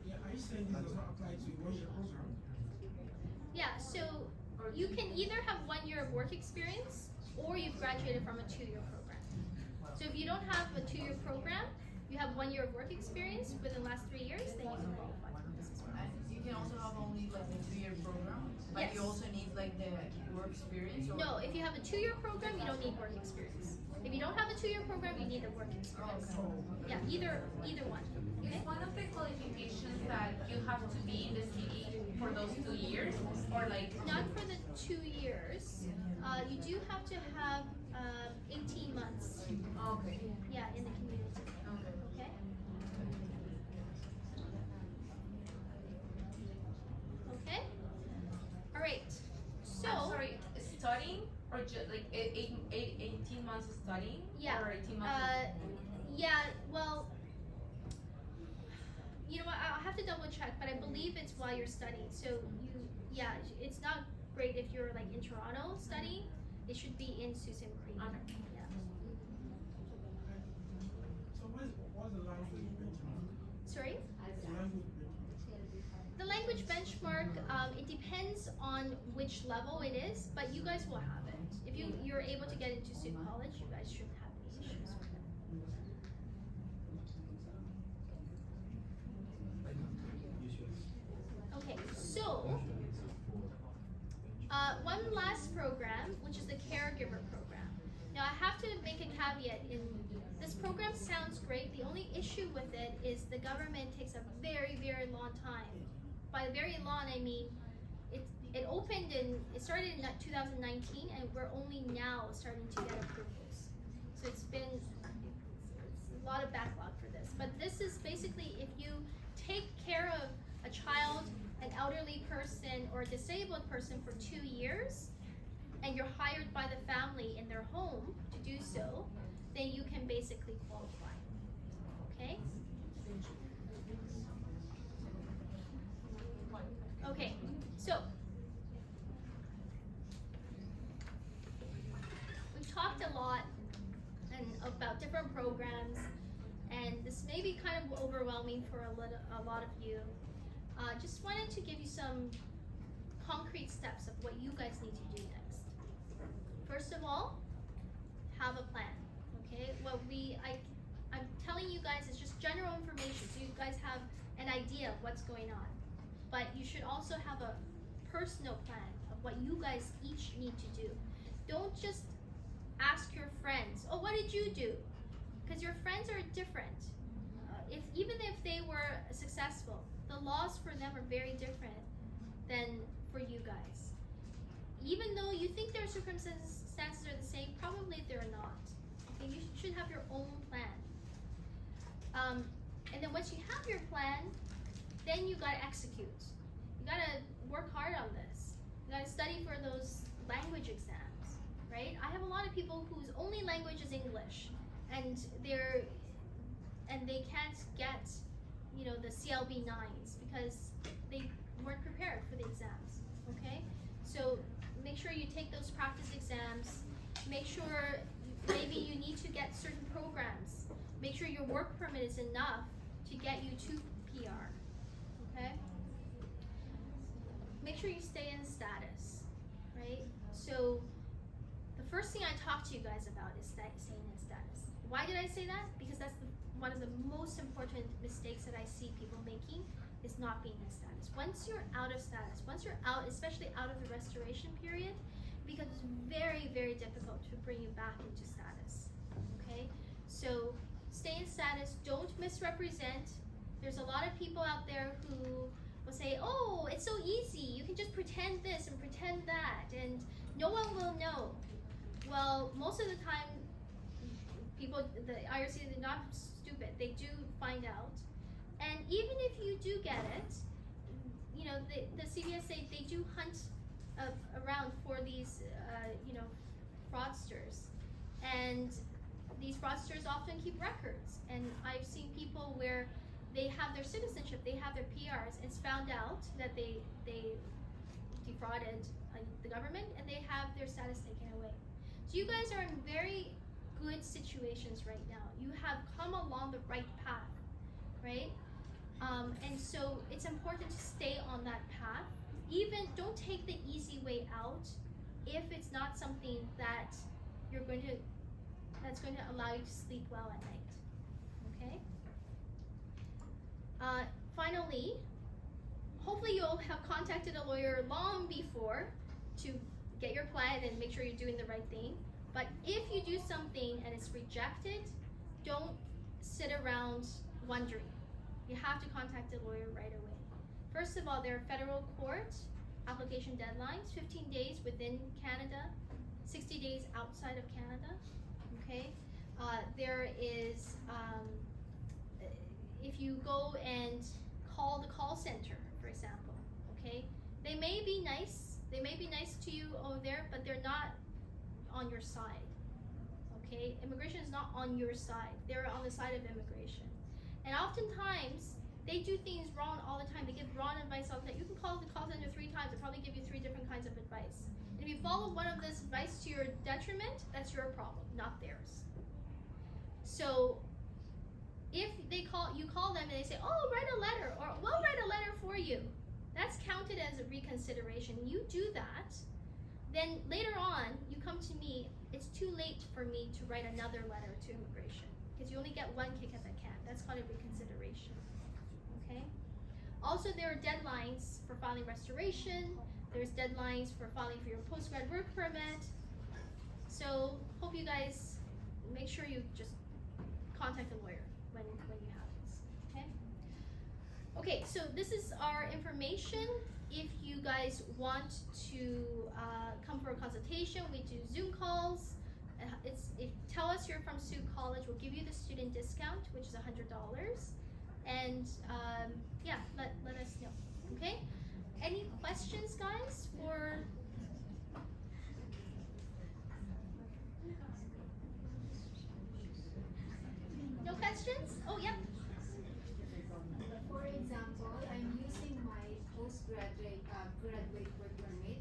Yeah, are you saying this does not apply to a 1-year program? Yeah, so you can either have 1 year of work experience or you've graduated from a 2-year program. So if you don't have a 2-year program, you have 1 year of work experience within the last 3 years, then you can qualify for this as well. And you can also have only like the 2-year program, but Yes. you also need like the work experience. Or? No, if you have a 2-year program, you don't need work experience. If you don't have a 2-year program, you need the work experience. Yeah, either one. Okay? Is one of the qualifications that you have to be in the city for those 2 years, or like? Not for the 2 years. You do have to have 18 months. Okay. Yeah, in the community. Okay. Okay. All right. So. I'm sorry, studying or just like 18 months of studying? Yeah. Or 18 months? Yeah. Well, you know what? I'll have to double check, but I believe it's while you're studying. So it's not great if you're like in Toronto studying. It should be in Sault Ste. Marie. Okay. Yeah. So what's the language benchmark? Sorry. The language benchmark. The language benchmark, it depends on which level it is, but you guys will have it. If you're able to get into Sault College, you guys shouldn't have any issues with it. Okay, so one last program, which is the caregiver program. Now I have to make a caveat in this program sounds great. The only issue with it is the government takes a very, very long time. By very long, I mean it opened it started in 2019, and we're only now starting to get approvals. So it's a lot of backlog for this. But this is basically if you take care of a child, an elderly person, or a disabled person for 2 years, and you're hired by the family in their home to do so, then you can basically qualify. Okay? Okay, so we've talked a lot about different programs, and this may be kind of overwhelming for a lot of you. Just wanted to give you some concrete steps of what you guys need to do next. First of all, have a plan. Okay, what I'm telling you guys is just general information, so you guys have an idea of what's going on. But you should also have a personal plan of what you guys each need to do. Don't just ask your friends, oh, what did you do? Because your friends are different. Even if they were successful, the laws for them are very different than for you guys. Even though you think their circumstances are the same, probably they're not. Okay, you should have your own plan. And then once you have your plan, then you gotta execute. You gotta work hard on this. You gotta study for those language exams, right? I have a lot of people whose only language is English, and they can't get, the CLB 9s because they weren't prepared for the exams. Okay, so make sure you take those practice exams. Make sure maybe you need to get certain programs. Make sure your work permit is enough to get you to PR. Okay? Make sure you stay in status, right? So the first thing I talk to you guys about is staying in status. Why did I say that? Because that's one of the most important mistakes that I see people making is not being in status. Once you're out of status, once you're out, especially out of the restoration period, it becomes very, very difficult to bring you back into status. Okay? So stay in status, don't misrepresent. There's a lot of people out there who will say, oh, it's so easy, you can just pretend this and pretend that, and no one will know. Well, most of the time, the IRC, they're not stupid, they do find out. And even if you do get it, the CBSA, they do hunt around for these, fraudsters. And these fraudsters often keep records. And I've seen people where they have their citizenship, they have their PRs, and it's found out that they defrauded the government, and they have their status taken away. So you guys are in very good situations right now. You have come along the right path, right? And so it's important to stay on that path. Even don't take the easy way out if it's not something that that's going to allow you to sleep well at night. Okay? Finally, hopefully you'll have contacted a lawyer long before to get your plan and make sure you're doing the right thing. But if you do something and it's rejected, don't sit around wondering. You have to contact a lawyer right away. First of all, there are federal court application deadlines, 15 days within Canada, 60 days outside of Canada. Okay? There is, if you go and call the call center, for example, okay? They may be nice to you over there, but they're not on your side, okay? Immigration is not on your side. They're on the side of immigration. And oftentimes, they do things wrong all the time. They give wrong advice all the time. You can call the call center 3 times, they'll probably give you 3 different kinds of advice. And if you follow one of this advice to your detriment, that's your problem, not theirs. So, if you call them and they say, oh, write a letter, or we'll write a letter for you. That's counted as a reconsideration. You do that, then later on, you come to me, it's too late for me to write another letter to immigration because you only get one kick at the can. That's called a reconsideration. Okay? Also, there are deadlines for filing restoration. There's deadlines for filing for your post-grad work permit. So, hope you guys make sure you just contact a lawyer when you have this. Okay? Okay, so this is our information. If you guys want to come for a consultation, we do Zoom calls. Tell us you're from Sault College. We'll give you the student discount, which is $100. And yeah, let us know. Okay? Any questions, guys? For no questions? Oh, yeah. For example, I'm using my postgraduate graduate work permit.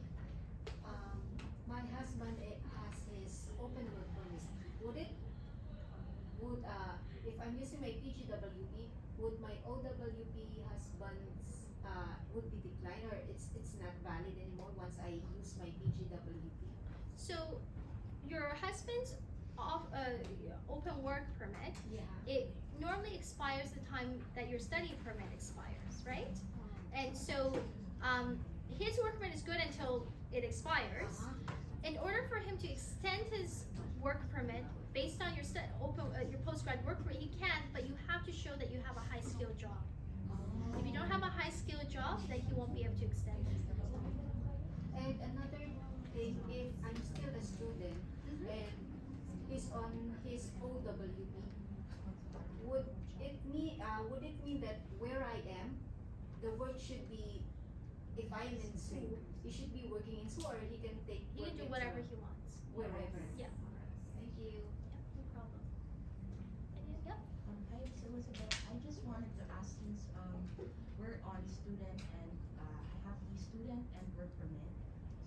My husband has his open work permit. If I'm using my PGWP, would my OWP husband's would be declined, or it's not valid anymore once I use my PGWP? So, your husband's open work permit, it normally expires the time that your study permit expires, right? And so his work permit is good until it expires. In order for him to extend his work permit based on your your post-grad work permit, he can, but you have to show that you have a high-skilled job. If you don't have a high-skilled job, then he won't be able to extend it. And another thing, if I'm still a student and he's on his OWP, would it mean that where I am, the work should be, if I am in Sault, he should be working in Sault, or he can take He can do whatever he wants. wherever? Yeah. Thank you. Yeah, no problem. Yep. Hi, it's Elizabeth. I just wanted to ask, since we're on student and I have the student and work permit,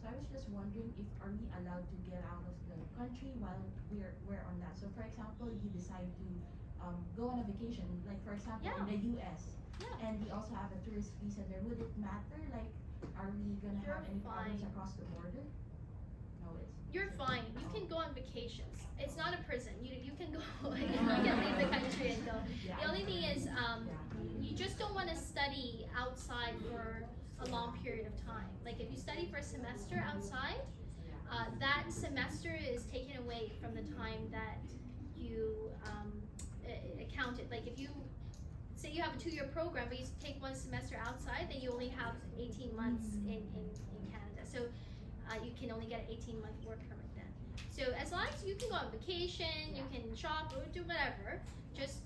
so I was just wondering if are we allowed to get out of the country while we're on that? So for example, you decide to go on a vacation, like for example in the US, and we also have a tourist visa there. Would it matter? Like, are we gonna have any problems across the border? No, You're fine. You can go on vacations. It's not a prison. You can go. You can leave the country and go. The only thing is, you just don't want to study outside for a long period of time. Like if you study for a semester outside, that semester is taken away from the time that you accounted. Like if you say you have a 2-year program, but you take 1 semester outside, then you only have 18 months in Canada. So you can only get an 18-month work permit then. So as long as you can go on vacation, you can shop or do whatever, just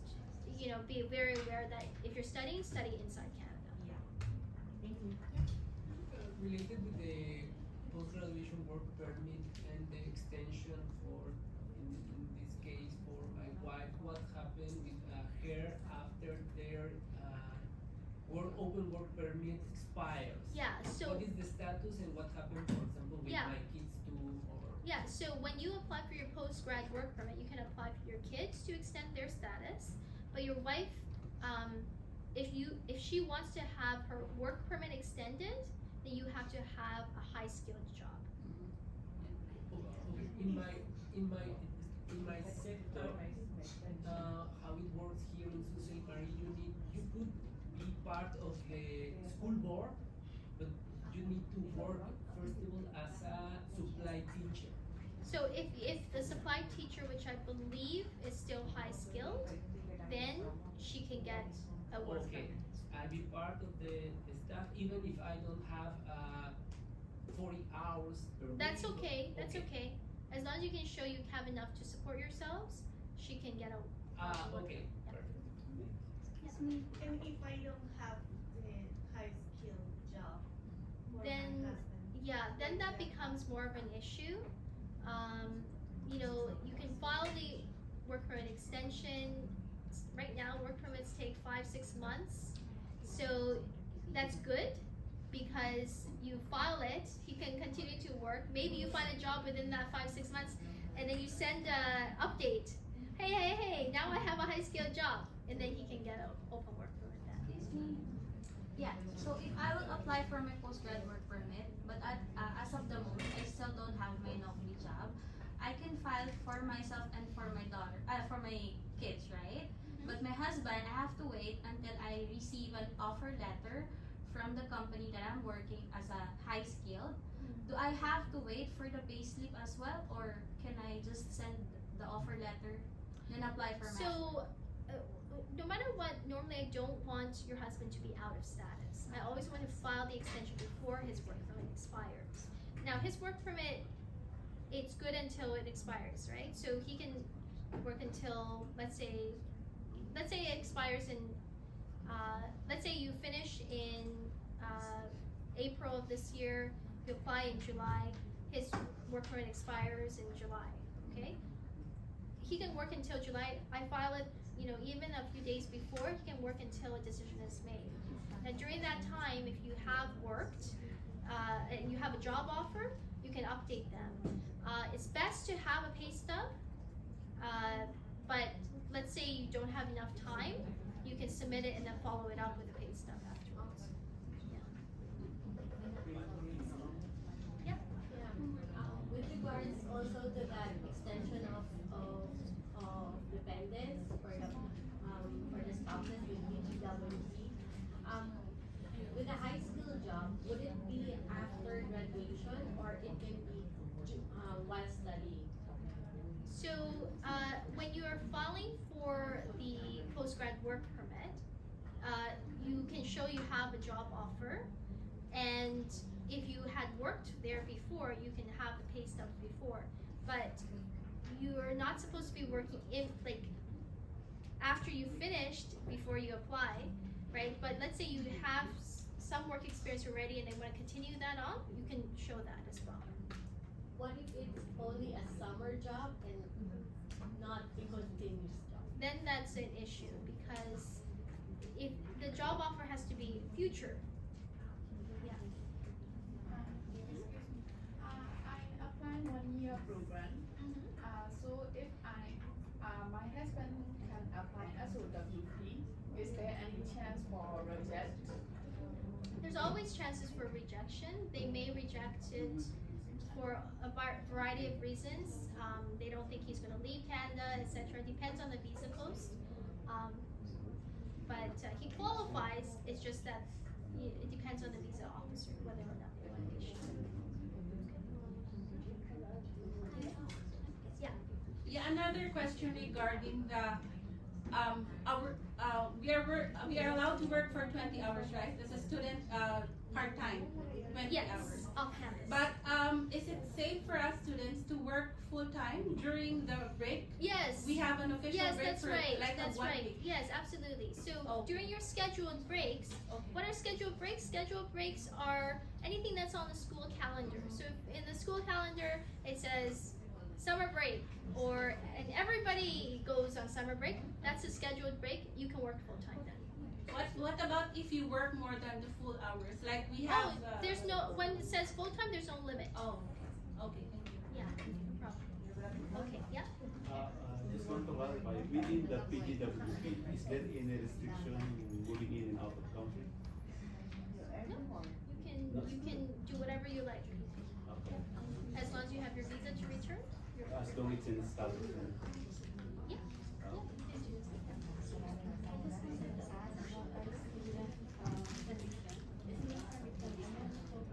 be very aware that if you're studying, study inside Canada. Yeah. Thank you. Related with the post-graduation work permit and the extension for, in this case, for my wife, what happened with her after their open work permit expires? Yeah, so what is the status and what happened, for example, with my kids too? Yeah, so when you apply for your post-grad work permit, you can apply for your kids to extend their status, but your wife, if she wants to have her work permit extended, then you have to have a high-skilled job. In my sector, how it works here in Sault Marie, you could be part of the school board, but you need to work first of all as a supply teacher. So if the supply teacher, which I believe is still high-skilled, then she can get a work Okay, permit. I'll be part of the staff even if I don't have 40 hours per week. That's okay. That's okay. As long as you can show you have enough to support yourselves, she can get a work okay. permit. Excuse me. And if I don't have the high skill job for Then my husband? then that becomes more of an issue. You can file the work permit extension. Right now, work permits take 5-6 months. So that's good because you file it, he can continue to work. Maybe you find a job within that 5-6 months, and then you send a update. Hey, now I have a high-skilled job, and then he can get an open work permit then. Yeah, so if I will apply for my postgrad work permit, but as of the moment, I still don't have my Nokri job, for myself and for my daughter, for my kids, right? But my husband, I have to wait until I receive an offer letter from the company that I'm working as a high skilled. Do I have to wait for the payslip as well, or can I just send the offer letter then apply for my So, no matter what, normally I don't want your husband to be out of status. I always want to file the extension before his work permit expires. Now, his work permit, it's good until it expires, right? So he can work until, let's say it expires in, let's say you finish in April of this year, you apply in July, his work permit expires in July, okay? He can work until July. I file it, even a few days before, he can work until a decision is made. And during that time, if you have worked and you have a job offer, you can update them. It's best to have a pay stub, but let's say you don't have enough time, you can submit it and then follow it up with a pay stub afterwards. Yeah. With regards also to that extension of dependence for the spouses with PGWP, with a high school job, would it be after graduation or it can be while studying? So when you are filing for the post-grad work permit, you can show you have a job offer, and if you had worked there before, you can have the pay stub before. But you are not supposed to be working in after you finished before you apply, right? But let's say you have some work experience already and they want to continue that on, you can show that as well. What if it's only a summer job and not a continuous job? Then that's an issue, because if the job offer has to be future. Yeah. Excuse me. I applied 1 year program. So if my husband can apply as a WP, is there any chance for reject? There's always chances for rejection. They may reject it for a variety of reasons. They don't think he's going to leave Canada, etc. Depends on the visa post. But he qualifies. It's just that it depends on the visa officer whether or not they want to issue. Yeah. Yeah, another question regarding the we are allowed to work for 20 hours, right? As a student, part-time, 20 hours. Off campus. But is it safe for us students to work full-time during the break? Yes. We have an official break that's for right. like That's a 1 right. week. Yes, absolutely. So during your scheduled breaks, what are scheduled breaks? Scheduled breaks are anything that's on the school calendar. So if in the school calendar it says summer break, and everybody goes on summer break, that's a scheduled break. You can work full time then. What about if you work more than the full hours? Like we have. There's no, when it says full time, there's no limit. Okay, thank you. Yeah, no problem. Okay, yeah. Just want to clarify, within the PGWP, is there any restriction moving in and out of country? No, you can do whatever you like. Okay. As long as you have your visa to return. As long as it's in status. Yeah.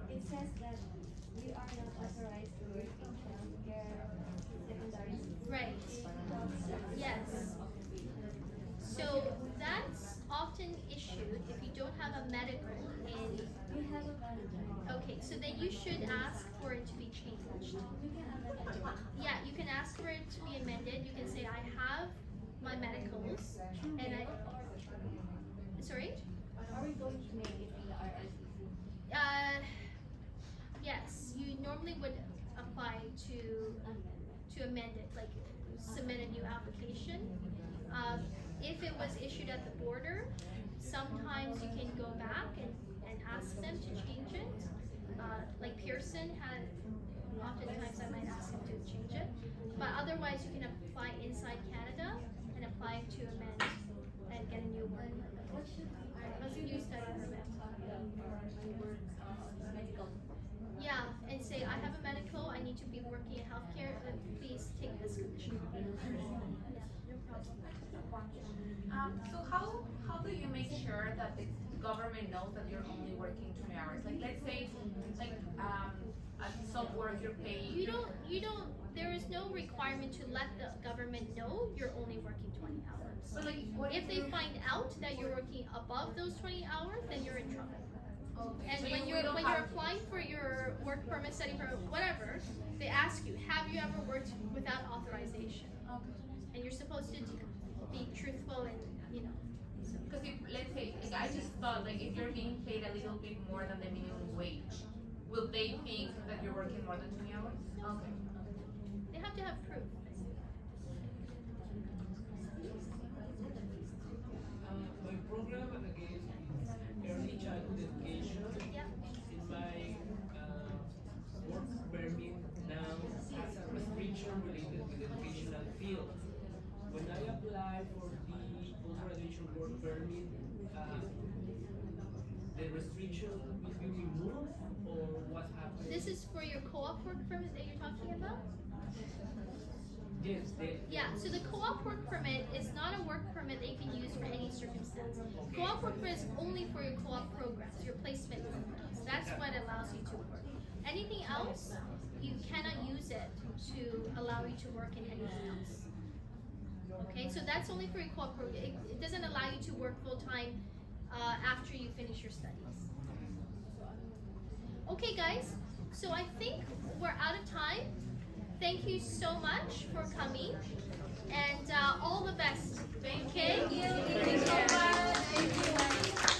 It says that we are not authorized to work in childcare, secondary school. Right. Yes. So that's often issued if you don't have a medical in. We have a medical. Okay, so then you should ask for it to be changed. Yeah, you can ask for it to be amended. You can say, I have my medicals, and I. Sorry? Are we going to make it in the RSCC? Yes, you normally would apply to amend it, like submit a new application. If it was issued at the border, sometimes you can go back and ask them to change it. Like Pearson had, oftentimes I might ask them to change it. But otherwise, you can apply inside Canada and apply to amend and get a new one. What's a new study permit? Yeah, and say I have a medical. I need to be working in healthcare, please take this condition. So how do you make sure that the government knows that you're only working 20 hours? Like let's say at some work you're paid. You don't. There is no requirement to let the government know you're only working 20 hours. But like, what If they find out that you're working above those 20 hours, then you're in trouble. Okay. And So when we you're don't when have- you're applying for your work permit, study permit, whatever, they ask you, have you ever worked without authorization? Okay. And you're supposed to be truthful and Because if let's say like, I just thought like if you're being paid a little bit more than the minimum wage, will they think that you're working more than 20 hours? Okay. they have to have proof. My program again is early childhood education. In my work permit now has a restriction related with educational field. When I apply for the post-graduation work permit, the restriction will be removed or what happens? This is for your co-op work permit that you're talking about? Yes, Yeah, so the co-op work permit is not a work permit that you can use for any circumstance. Co-op work permit is only for your co-op programs, your placement programs. That's what allows you to work. Anything else, you cannot use it to allow you to work in anything else. Okay, so that's only for your co-op program. It doesn't allow you to work full-time after you finish your studies. Okay, guys, so I think we're out of time. Thank you so much for coming, and all the best. Thank okay? you. Thank you so much.